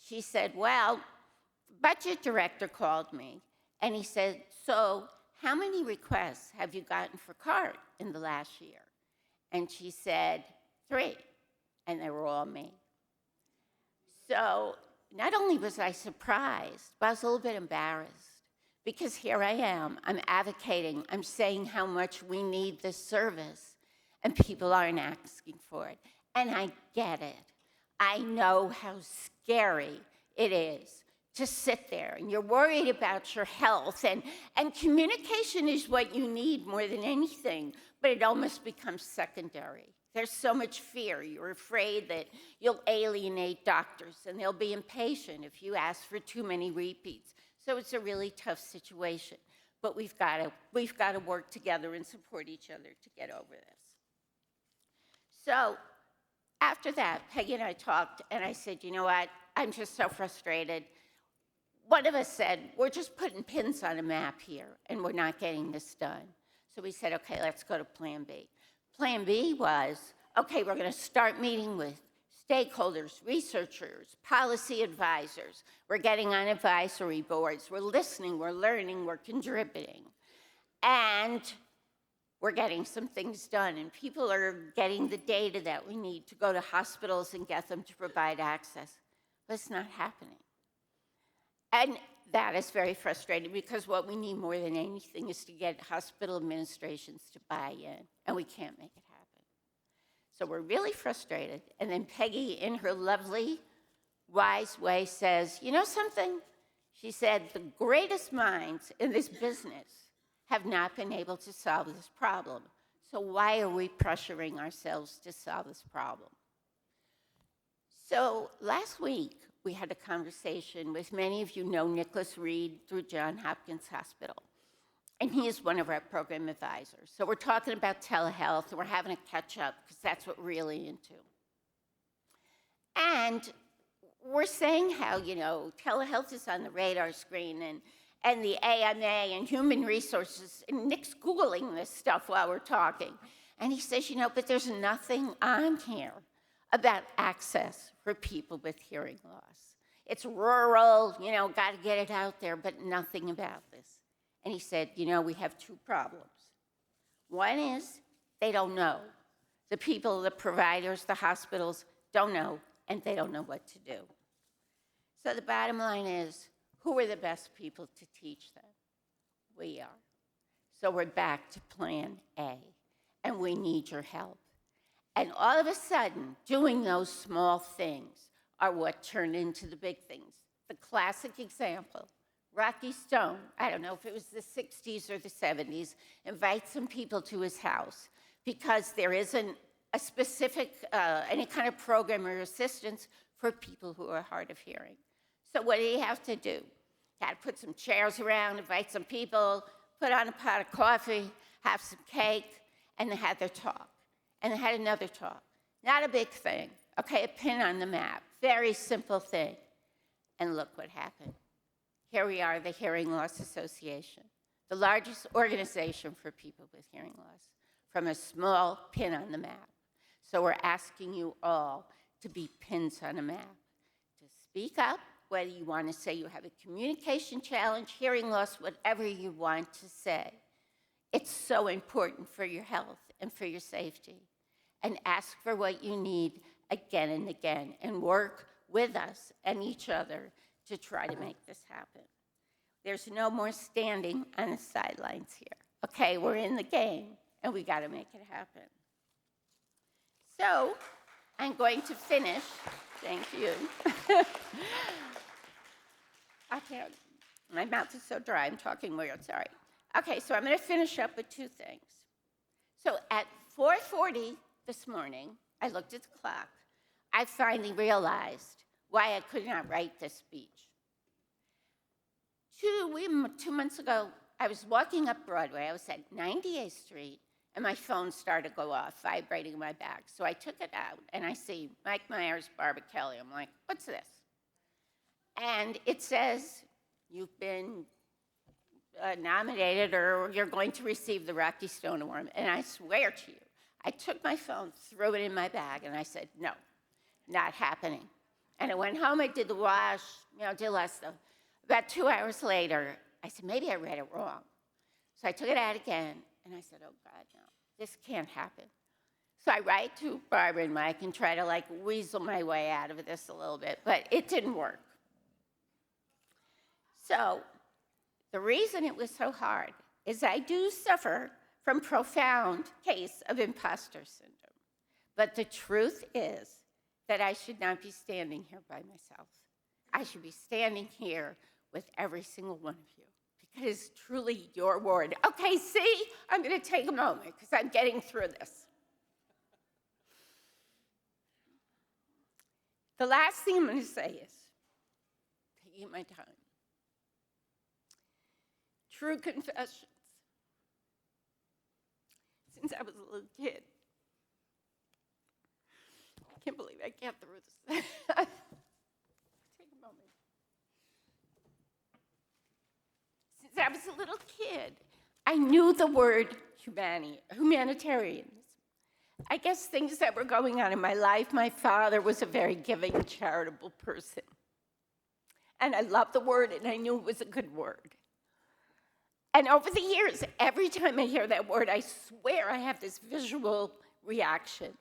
She said, well, the budget director called me and he said, so how many requests have you gotten for CART in the last year? And she said, 3, and they were all me. So not only was I surprised, but I was a little bit embarrassed. Because here I am, I'm advocating, I'm saying how much we need this service, and people aren't asking for it. And I get it. I know how scary it is to sit there, and you're worried about your health, and communication is what you need more than anything, but it almost becomes secondary. There's so much fear. You're afraid that you'll alienate doctors, and they'll be impatient if you ask for too many repeats. So it's a really tough situation, but we've got to work together and support each other to get over this. So after that, Peggy and I talked, and I said, you know what? I'm just so frustrated. One of us said, we're just putting pins on a map here, and we're not getting this done. So we said, okay, let's go to Plan B. Plan B was, okay, we're going to start meeting with stakeholders, researchers, policy advisors. We're getting on advisory boards. We're listening, we're learning, we're contributing. And we're getting some things done. And people are getting the data that we need to go to hospitals and get them to provide access. But it's not happening. And that is very frustrating because what we need more than anything is to get hospital administrations to buy in. And we can't make it happen. So we're really frustrated. And then Peggy, in her lovely, wise way, says, you know something? She said, the greatest minds in this business have not been able to solve this problem. So why are we pressuring ourselves to solve this problem? So last week, we had a conversation with many of you know Nicholas Reed through Johns Hopkins Hospital. And he is one of our program advisors. So we're talking about telehealth, and we're having a catch up because that's what we're really into. And we're saying how, you know, telehealth is on the radar screen and the AMA and human resources, and Nick's Googling this stuff while we're talking. And he says, you know, but there's nothing on here about access for people with hearing loss. It's rural, you know, got to get it out there, but nothing about this. And he said, you know, we have 2 problems. One is they don't know. The people, the providers, the hospitals don't know, and they don't know what to do. So the bottom line is, who are the best people to teach them? We are. So we're back to Plan A, and we need your help. And all of a sudden, doing those small things are what turned into the big things. The classic example, Rocky Stone, I don't know if it was the 60s or the 70s, invites some people to his house because there isn't a specific, any kind of program or assistance for people who are hard of hearing. So what did he have to do? He had to put some chairs around, invite some people, put on a pot of coffee, have some cake, and they had their talk. And they had another talk. Not a big thing, okay, a pin on the map, very simple thing. And look what happened. Here we are, the Hearing Loss Association, the largest organization for people with hearing loss, from a small pin on the map. So we're asking you all to be pins on a map, to speak up, whether you want to say you have a communication challenge, hearing loss, whatever you want to say. It's so important for your health and for your safety. And ask for what you need again and again, and work with us and each other to try to make this happen. There's no more standing on the sidelines here. Okay, we're in the game, and we got to make it happen. So I'm going to finish. Thank you. I can't. My mouth is so dry. I'm talking weird. Sorry. Okay, so I'm going to finish up with two things. So at 4:40 this morning, I looked at the clock. I finally realized why I could not write this speech. 2 months ago, I was walking up Broadway. I was at 98th Street, and my phone started to go off, vibrating in my back. So I took it out, and I see Mike Myers, Barbara Kelly. I'm like, what's this? And it says, you've been nominated, or you're going to receive the Rocky Stone Award. And I swear to you, I took my phone, threw it in my bag, and I said, no, not happening. And I went home, I did the wash, did a lot of stuff. About 2 hours later, I said, maybe I read it wrong. So I took it out again, and I said, oh, God, no, this can't happen. So I write to Barbara and Mike and try to, weasel my way out of this a little bit, but it didn't work. So the reason it was so hard is I do suffer from profound case of imposter syndrome. But the truth is that I should not be standing here by myself. I should be standing here with every single one of you, because it's truly your ward. Okay, see, I'm going to take a moment because I'm getting through this. The last thing I'm going to say is, taking my time, true confessions. Since I was a little kid, I can't believe I get through this. Take a moment. Since I was a little kid, I knew the word humanitarianism. I guess things that were going on in my life, my father was a very giving, charitable person. And I loved the word, and I knew it was a good word. And over the years, every time I hear that word, I swear I have this visceral reaction.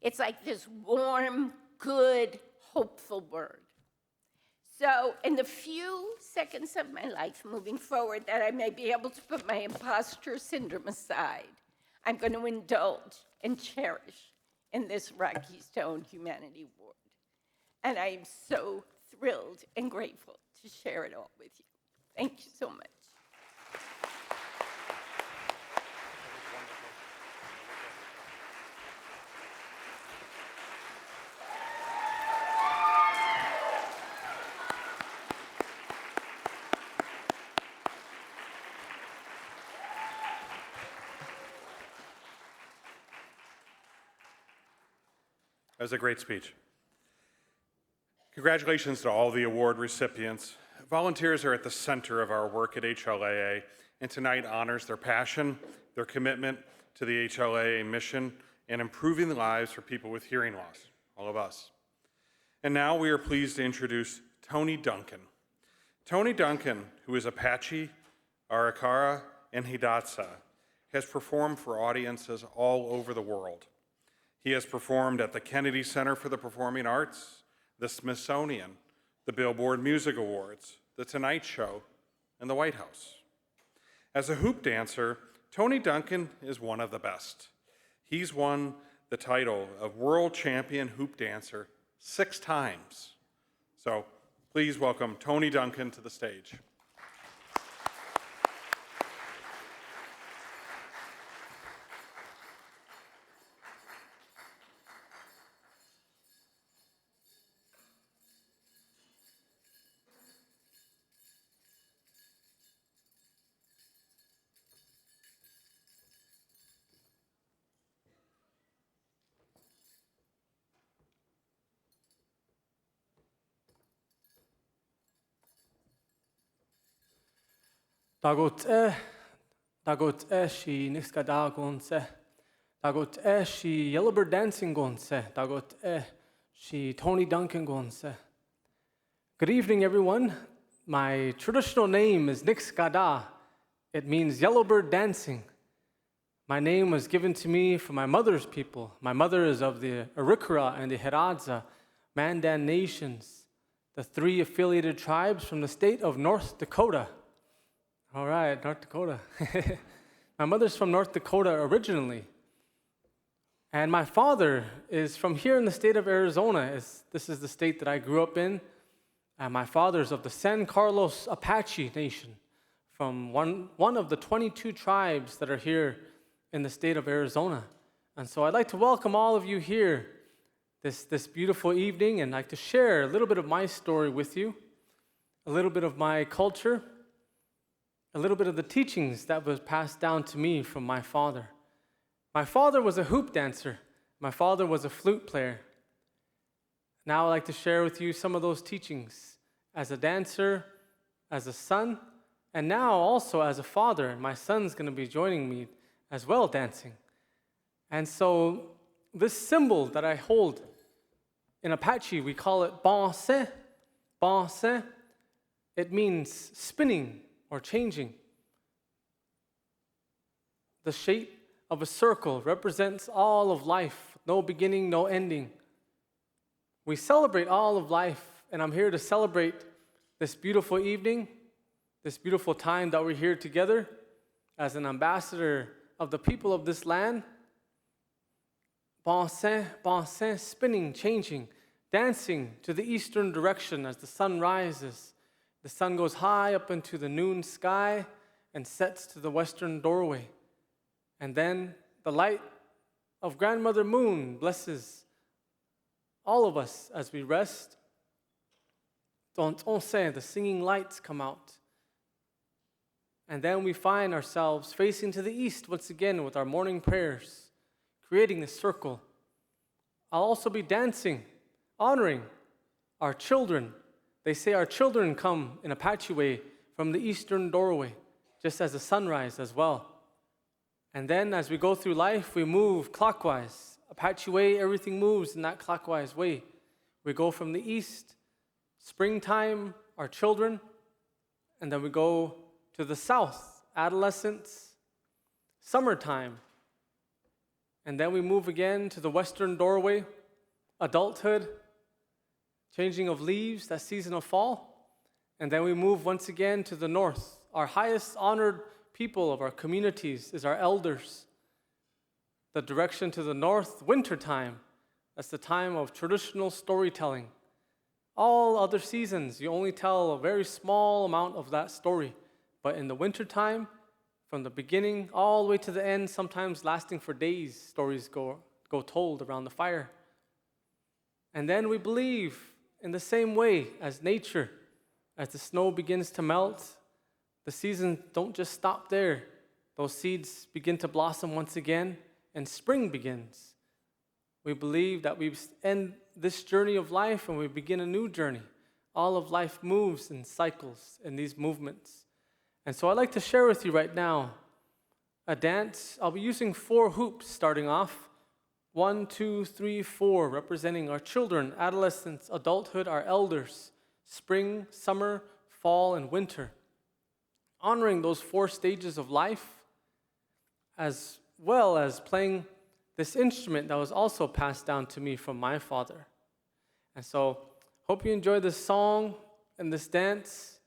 It's like this warm, good, hopeful word. So in the few seconds of my life moving forward that I may be able to put my imposter syndrome aside, I'm going to indulge and cherish in this Rocky Stone Humanity Award. And I am so thrilled and grateful to share it all with you. Thank you so much. That was a great speech. Congratulations to all the award recipients. Volunteers are at the center of our work at HLAA, and tonight honors their passion, their commitment to the HLAA mission, and improving the lives for people with hearing loss, all of us. And now we are pleased to introduce Tony Duncan. Tony Duncan, who is Apache, Arikara, and Hidatsa, has performed for audiences all over the world. He has performed at the Kennedy Center for the Performing Arts, the Smithsonian, the Billboard Music Awards, The Tonight Show, and the White House. As a hoop dancer, Tony Duncan is one of the best. He's won the title of World Champion Hoop Dancer 6 times. So please welcome Tony Duncan to the stage. Dagot she niskada gonse. Dagot she Yellowbird Dancing gonse. Dagot she Tony Duncan gonse. Good evening, everyone. My traditional name is Nixkada. It means Yellowbird Dancing. My name was given to me from my mother's people. My mother is of the Arikara and the Hiradza, Mandan nations, the 3 affiliated tribes from the state of North Dakota. All right, North Dakota. My mother's from North Dakota originally. And my father is from here in the state of Arizona. This is the state that I grew up in. And my father is of the San Carlos Apache Nation, from one of the 22 tribes that are here in the state of Arizona. And so I'd like to welcome all of you here this beautiful evening, and I'd like to share a little bit of my story with you, a little bit of my culture, a little bit of the teachings that was passed down to me from my father. My father was a hoop dancer. My father was a flute player. Now I'd like to share with you some of those teachings as a dancer, as a son, and now also as a father. My son's going to be joining me as well dancing. And so this symbol that I hold, in Apache we call it banse. Banse, it means spinning or changing. The shape of a circle represents all of life, no beginning, no ending. We celebrate all of life, and I'm here to celebrate this beautiful evening, this beautiful time that we're here together as an ambassador of the people of this land. Banse, spinning, changing, dancing to the eastern direction as the sun rises. The sun goes high up into the noon sky and sets to the western doorway. And then the light of Grandmother Moon blesses all of us as we rest. The singing lights come out. And then we find ourselves facing to the east once again with our morning prayers, creating this circle. I'll also be dancing, honoring our children. They say our children come in Apache way from the eastern doorway, just as the sunrise as well. And then as we go through life, we move clockwise. Apache way, everything moves in that clockwise way. We go from the east, springtime, our children, and then we go to the south, adolescence, summertime. And then we move again to the western doorway, adulthood, changing of leaves, that season of fall. And then we move once again to the north. Our highest honored people of our communities is our elders. The direction to the north, wintertime, that's the time of traditional storytelling. All other seasons, you only tell a very small amount of that story. But in the wintertime, from the beginning all the way to the end, sometimes lasting for days, stories go told around the fire. And then we believe in the same way as nature, as the snow begins to melt, the seasons don't just stop there. Those seeds begin to blossom once again, and spring begins. We believe that we end this journey of life and we begin a new journey. All of life moves in cycles in these movements. And so I'd like to share with you right now a dance. I'll be using 4 hoops starting off. 1, 2, 3, 4, representing our children, adolescents, adulthood, our elders, spring, summer, fall, and winter. Honoring those 4 stages of life, as well as playing this instrument that was also passed down to me from my father. And so, hope you enjoy this song and this dance.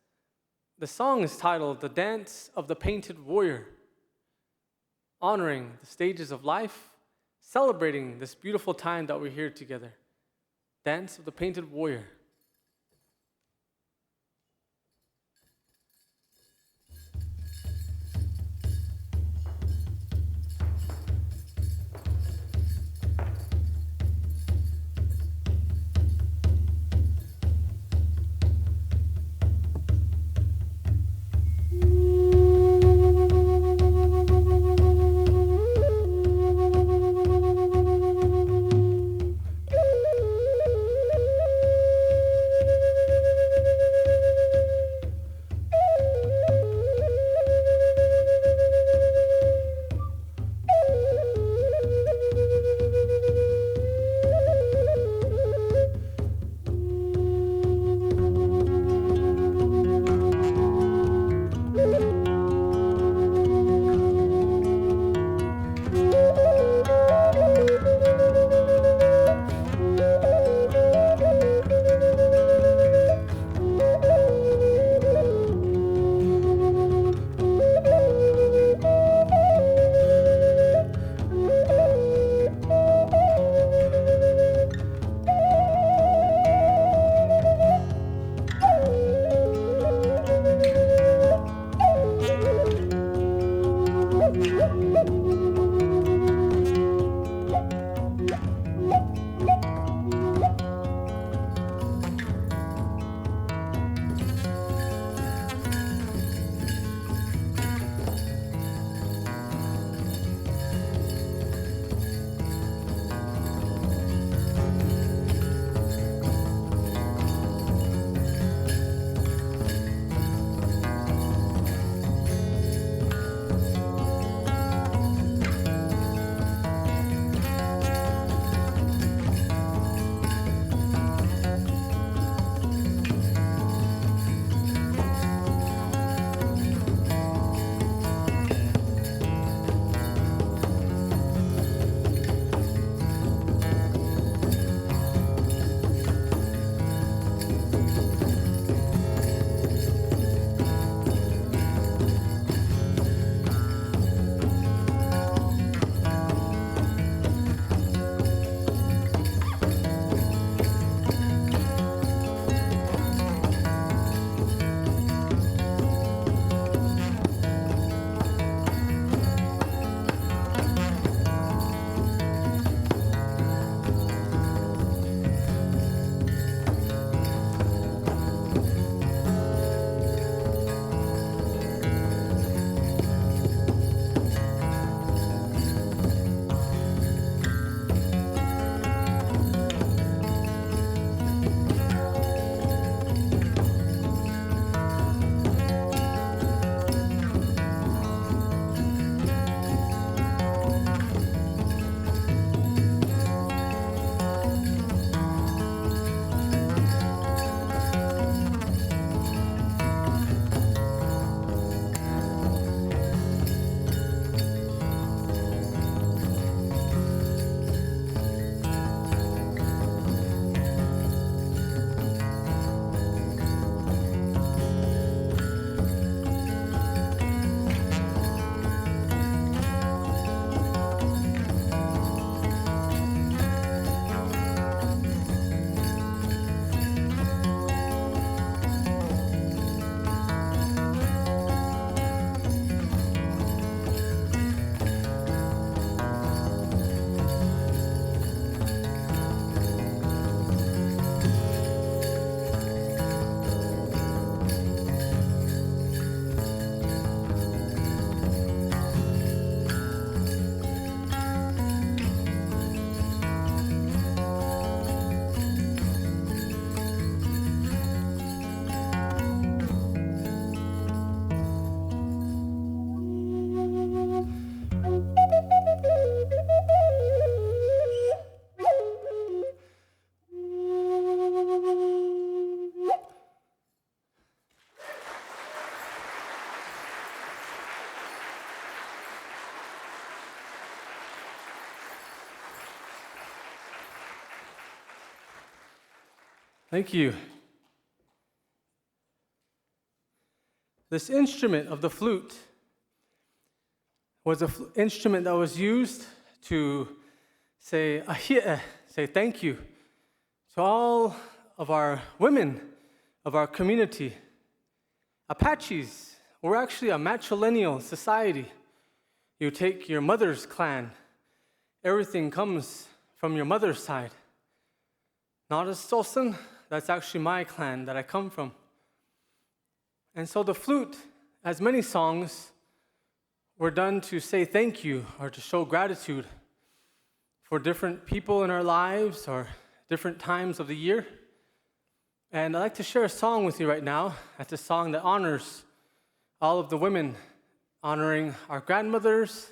The song is titled "The Dance of the Painted Warrior," honoring the stages of life, celebrating this beautiful time that we're here together. Dance of the Painted Warrior. Thank you. This instrument of the flute was an instrument that was used to say ahia, say thank you to all of our women of our community. Apaches, we're actually a matrilineal society. You take your mother's clan, everything comes from your mother's side. Not a Stolson, that's actually my clan that I come from. And so the flute, as many songs, were done to say thank you or to show gratitude for different people in our lives or different times of the year. And I'd like to share a song with you right now. That's a song that honors all of the women, honoring our grandmothers,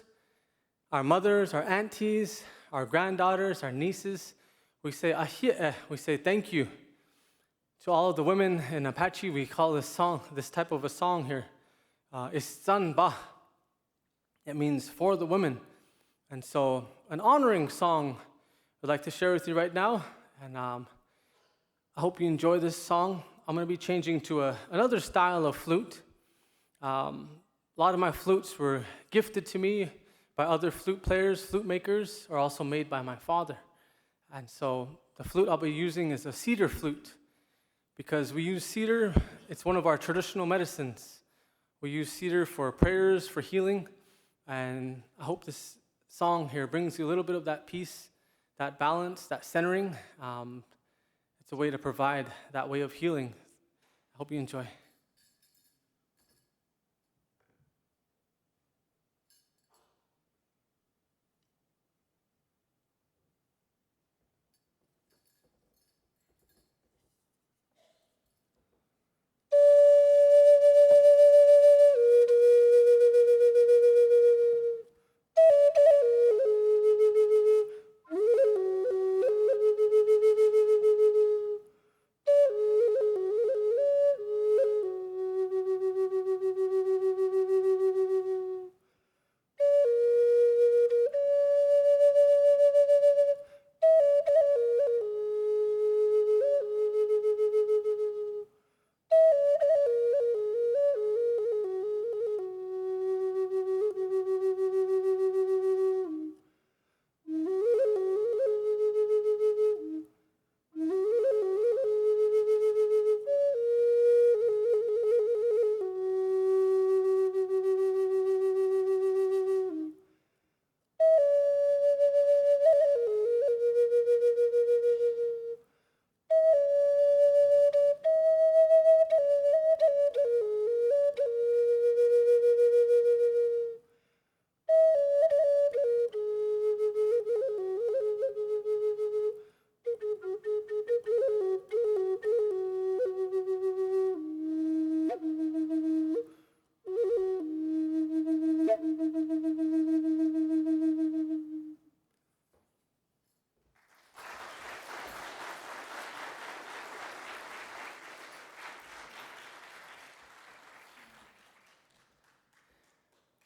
our mothers, our aunties, our granddaughters, our nieces. We say ahia, we say thank you. To all of the women in Apache, we call this song, this type of a song here, Istan Ba. It means for the women. And so an honoring song I'd like to share with you right now. And I hope you enjoy this song. I'm going to be changing to another style of flute. A lot of my flutes were gifted to me by other flute players, flute makers, or also made by my father. And so the flute I'll be using is a cedar flute because we use cedar. It's one of our traditional medicines. We use cedar for prayers, for healing, And I hope this song here brings you a little bit of that peace, that balance, that centering. It's a way to provide that way of healing. I hope you enjoy.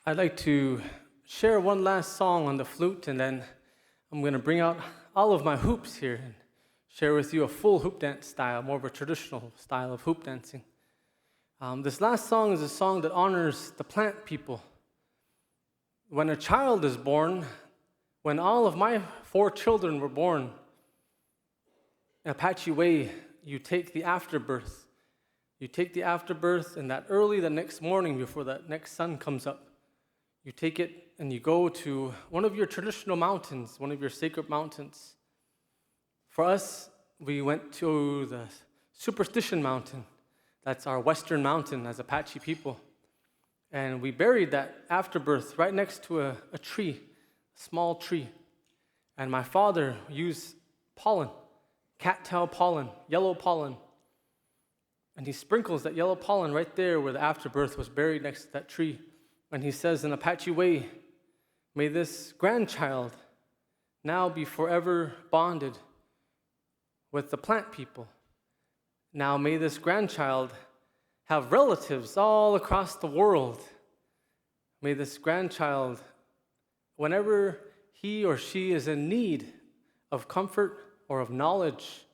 I'd like to share one last song on the flute, and then I'm going to bring out all of my hoops here and share with you a full hoop dance style, more of a traditional style of hoop dancing. This last song is a song that honors the plant people. When a child is born, when all of my 4 children were born, in Apache way, you take the afterbirth. You take the afterbirth, and that early the next morning before that next sun comes up, you take it and you go to one of your traditional mountains, one of your sacred mountains. For us, we went to the Superstition Mountain. That's our western mountain as Apache people. And we buried that afterbirth right next to a tree, a small tree. And my father used pollen, cattail pollen, yellow pollen. And he sprinkles that yellow pollen right there where the afterbirth was buried next to that tree. And he says in Apache way, may this grandchild now be forever bonded with the plant people. Now may this grandchild have relatives all across the world. May this grandchild, whenever he or she is in need of comfort or of knowledge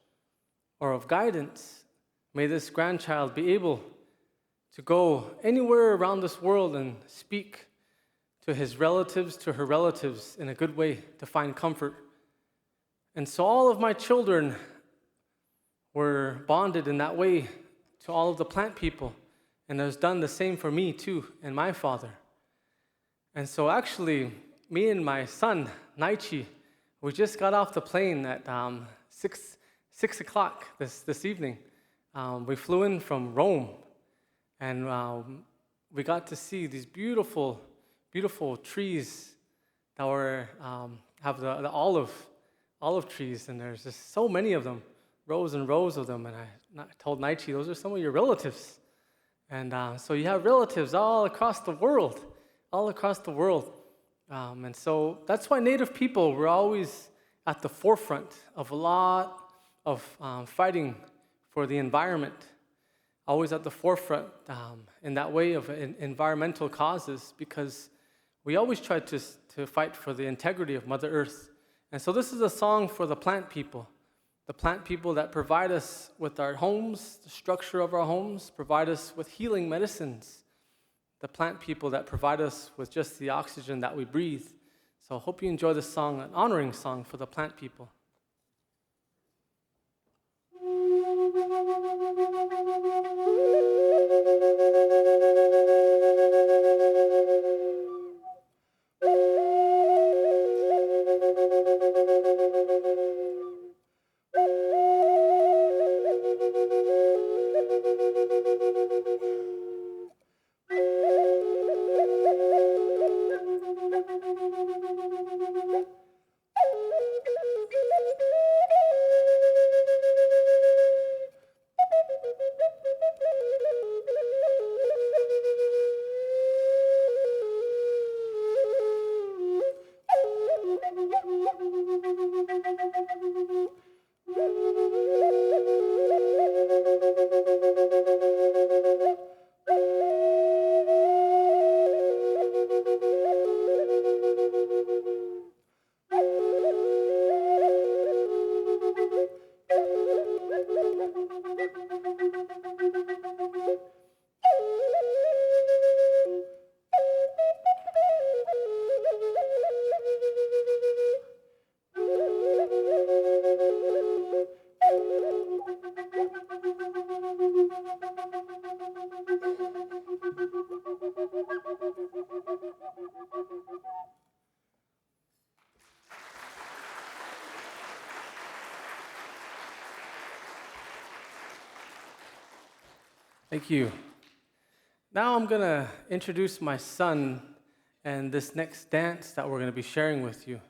or of guidance, may this grandchild be able to go anywhere around this world and speak to his relatives, to her relatives in a good way to find comfort. And so all of my children were bonded in that way to all of the plant people, and it was done the same for me too and my father. And so actually, me and my son, Naichi, we just got off the plane at 6 o'clock this evening. We flew in from Rome. And we got to see these beautiful, beautiful trees that have the olive trees, and there's just so many of them, rows and rows of them. And I told Naichi, those are some of your relatives. And so you have relatives all across the world, And so that's why Native people were always at the forefront of a lot of fighting for the environment. Always at the forefront in that way of environmental causes, because we always tried to fight for the integrity of Mother Earth. And so this is a song for the plant people that provide us with our homes, the structure of our homes, provide us with healing medicines, the plant people that provide us with just the oxygen that we breathe. So I hope you enjoy this song, an honoring song for the plant people. Thank you. Now I'm going to introduce my son and this next dance that we're going to be sharing with you.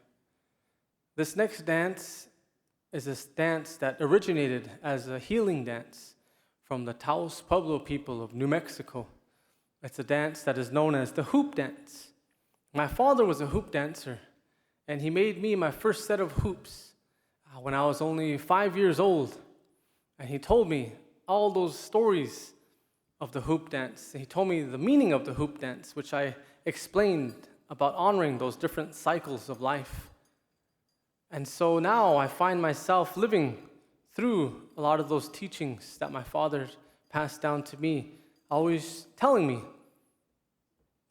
This next dance is a dance that originated as a healing dance from the Taos Pueblo people of New Mexico. It's a dance that is known as the hoop dance. My father was a hoop dancer, and he made me my first set of hoops when I was only 5 years old. And he told me all those stories of the hoop dance. He told me the meaning of the hoop dance, which I explained about honoring those different cycles of life. And so now I find myself living through a lot of those teachings that my father passed down to me, always telling me,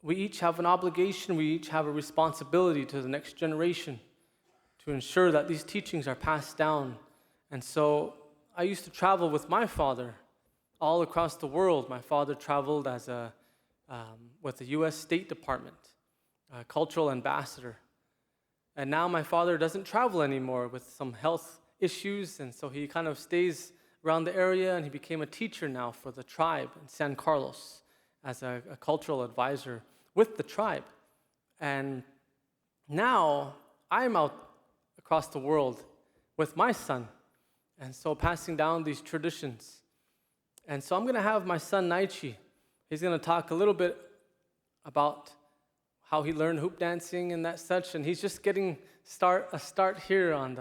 we each have an obligation, we each have a responsibility to the next generation to ensure that these teachings are passed down. And so I used to travel with my father all across the world. My father traveled as with the U.S. State Department, a cultural ambassador. And now my father doesn't travel anymore with some health issues, and so he kind of stays around the area, and he became a teacher now for the tribe in San Carlos as a cultural advisor with the tribe. And now I'm out across the world with my son, and so passing down these traditions. And so I'm going to have my son Naichi. He's going to talk a little bit about how he learned hoop dancing and that such, and he's just getting a start here on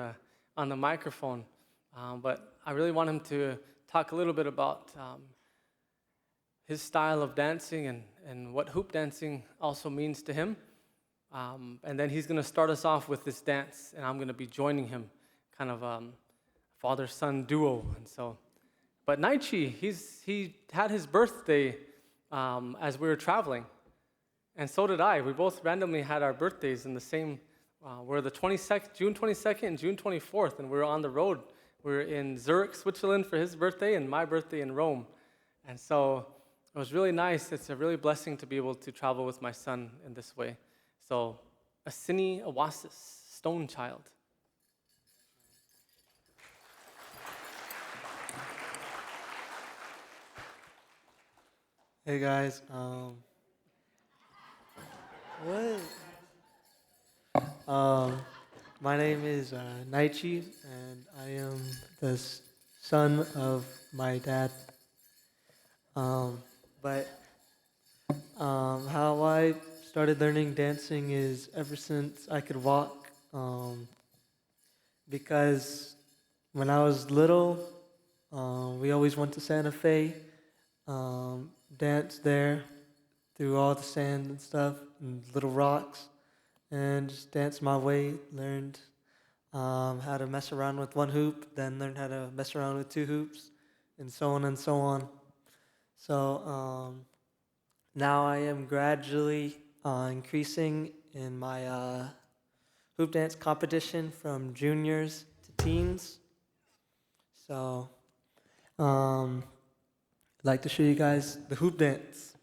the microphone. But I really want him to talk a little bit about his style of dancing and what hoop dancing also means to him. And then he's going to start us off with this dance, and I'm going to be joining him, kind of father-son duo. And so, but Naichi, he had his birthday as we were traveling, and so did I. We both randomly had our birthdays in the same. We're the June 22nd and June 24th, and we were on the road. We were in Zurich, Switzerland for his birthday, and my birthday in Rome. And so it was really nice. It's a really blessing to be able to travel with my son in this way. So, Asini Awasis, Stone Child. Hey guys, my name is Naichi, and I am the son of my dad. But how I started learning dancing is ever since I could walk, because when I was little, we always went to Santa Fe, danced there through all the sand and stuff and little rocks, and just danced my way, learned how to mess around with one hoop, then learned how to mess around with two hoops, and so on and so on. So now I am gradually increasing in my hoop dance competition from juniors to teens. So I'd like to show you guys the hoop dance.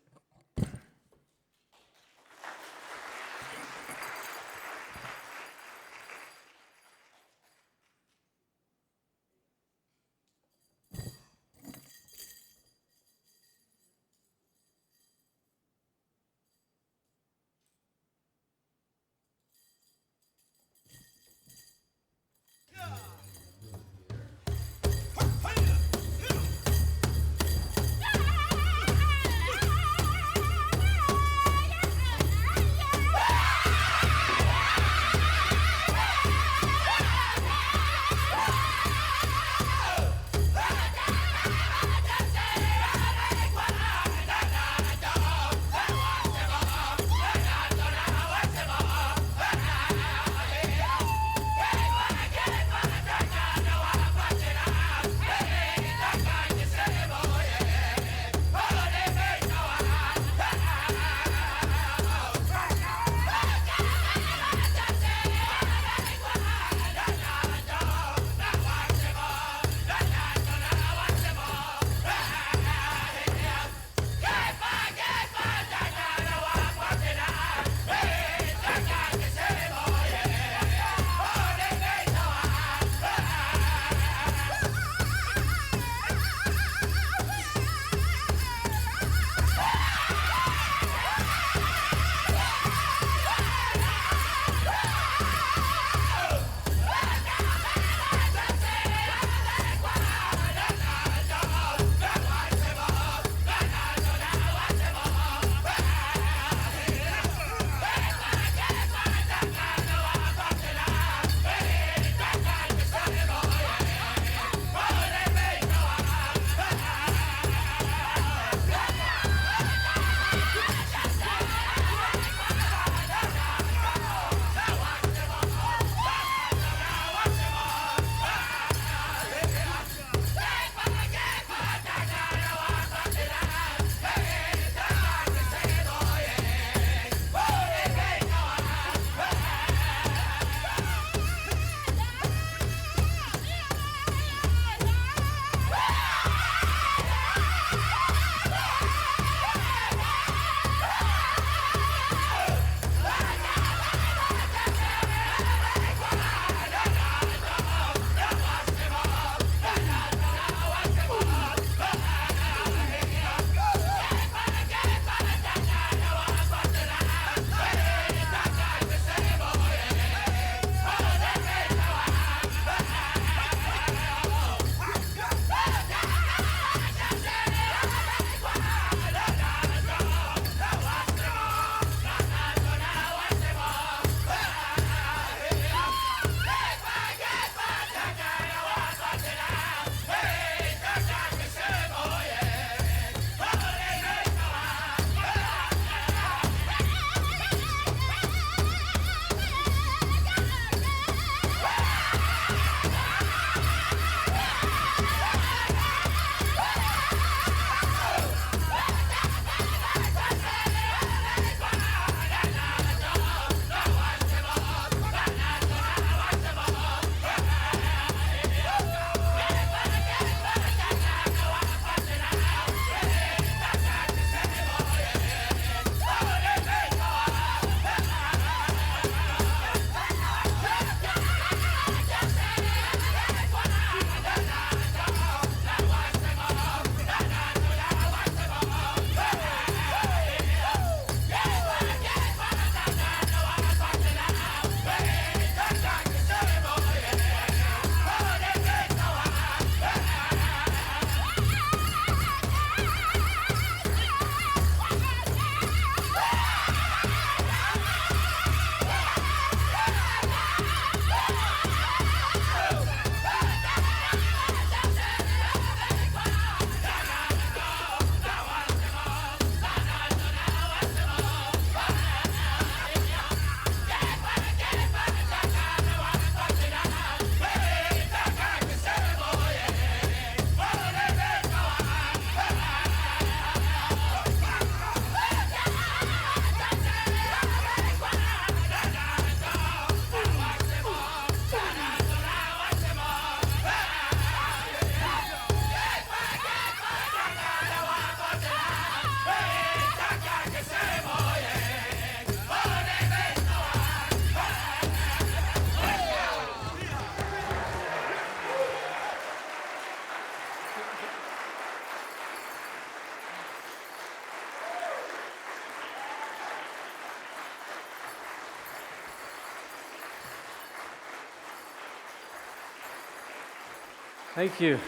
Thank you.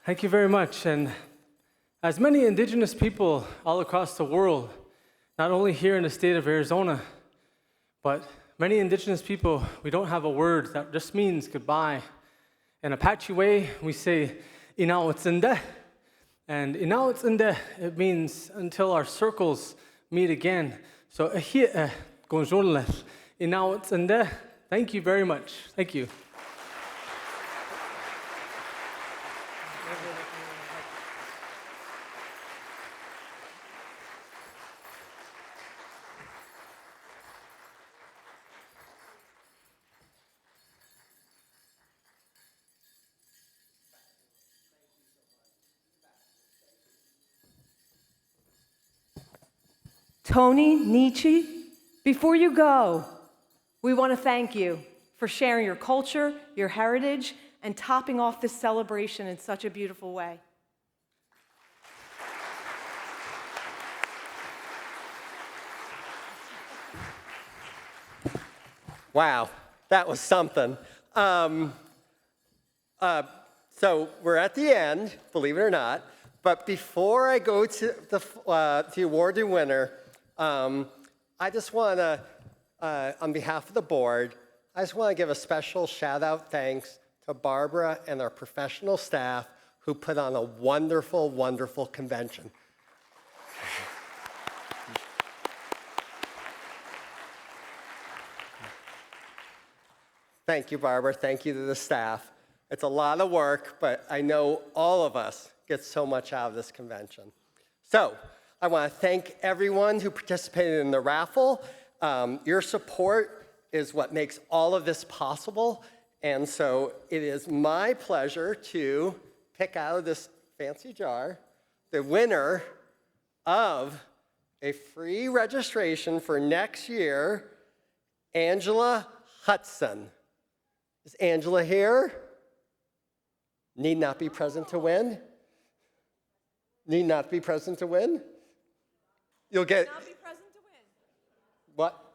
Thank you very much. And as many Indigenous people all across the world, not only here in the state of Arizona, but many Indigenous people, we don't have a word that just means goodbye. In Apache way, we say, "Inauitsinde." And "Inauitsinde," it means until our circles meet again. So, "Inauitsinde." Thank you very much. Thank you. Tony, Nietzsche, before you go, we want to thank you for sharing your culture, your heritage, and topping off this celebration in such a beautiful way. Wow, that was something. So we're at the end, believe it or not, but before I go to the award winner, I just want to, on behalf of the board, I just want to give a special shout out thanks to Barbara and our professional staff who put on a wonderful, wonderful convention. Thank you, Barbara. Thank you to the staff. It's a lot of work, but I know all of us get so much out of this convention. So I want to thank everyone who participated in the raffle. Your support is what makes all of this possible. And so it is my pleasure to pick out of this fancy jar the winner of a free registration for next year, Angela Hudson. Is Angela here? Need not be present to win? Need not be present to win? You'll get. Not be present to win. What?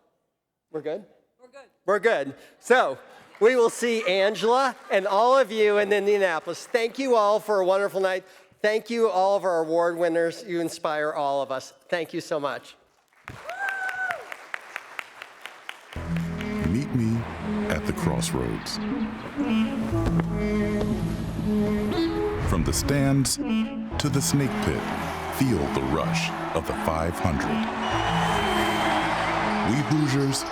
We're good? We're good. We're good. So we will see Angela and all of you in Indianapolis. Thank you all for a wonderful night. Thank you, all of our award winners. You inspire all of us. Thank you so much. Meet me at the crossroads. From the stands to the snake pit, feel the rush of the 500. We Hoosiers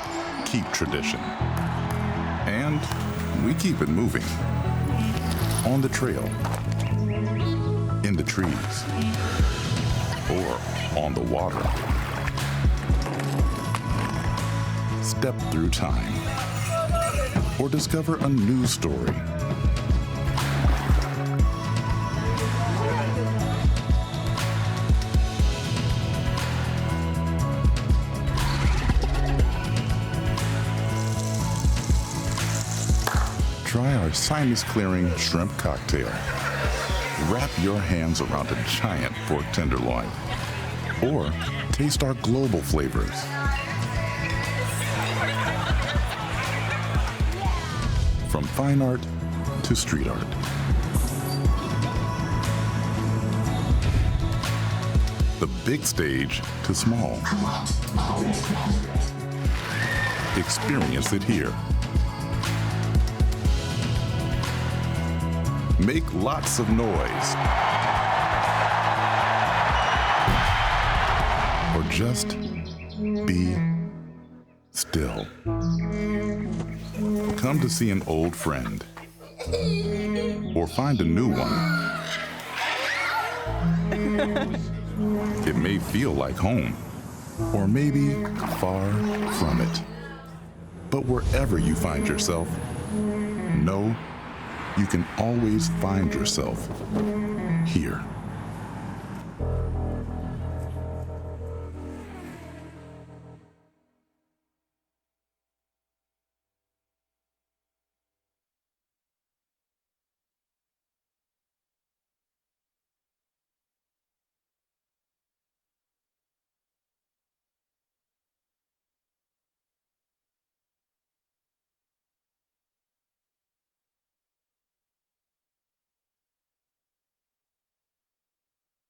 keep tradition. And we keep it moving. On the trail, in the trees, or on the water. Step through time, or discover a new story. Try our sinus-clearing shrimp cocktail. Wrap your hands around a giant pork tenderloin. Or taste our global flavors. From fine art to street art. The big stage to small. Experience it here. Make lots of noise. Or just be still. Come to see an old friend. Or find a new one. It may feel like home. Or maybe far from it. But wherever you find yourself, know you can always find yourself here.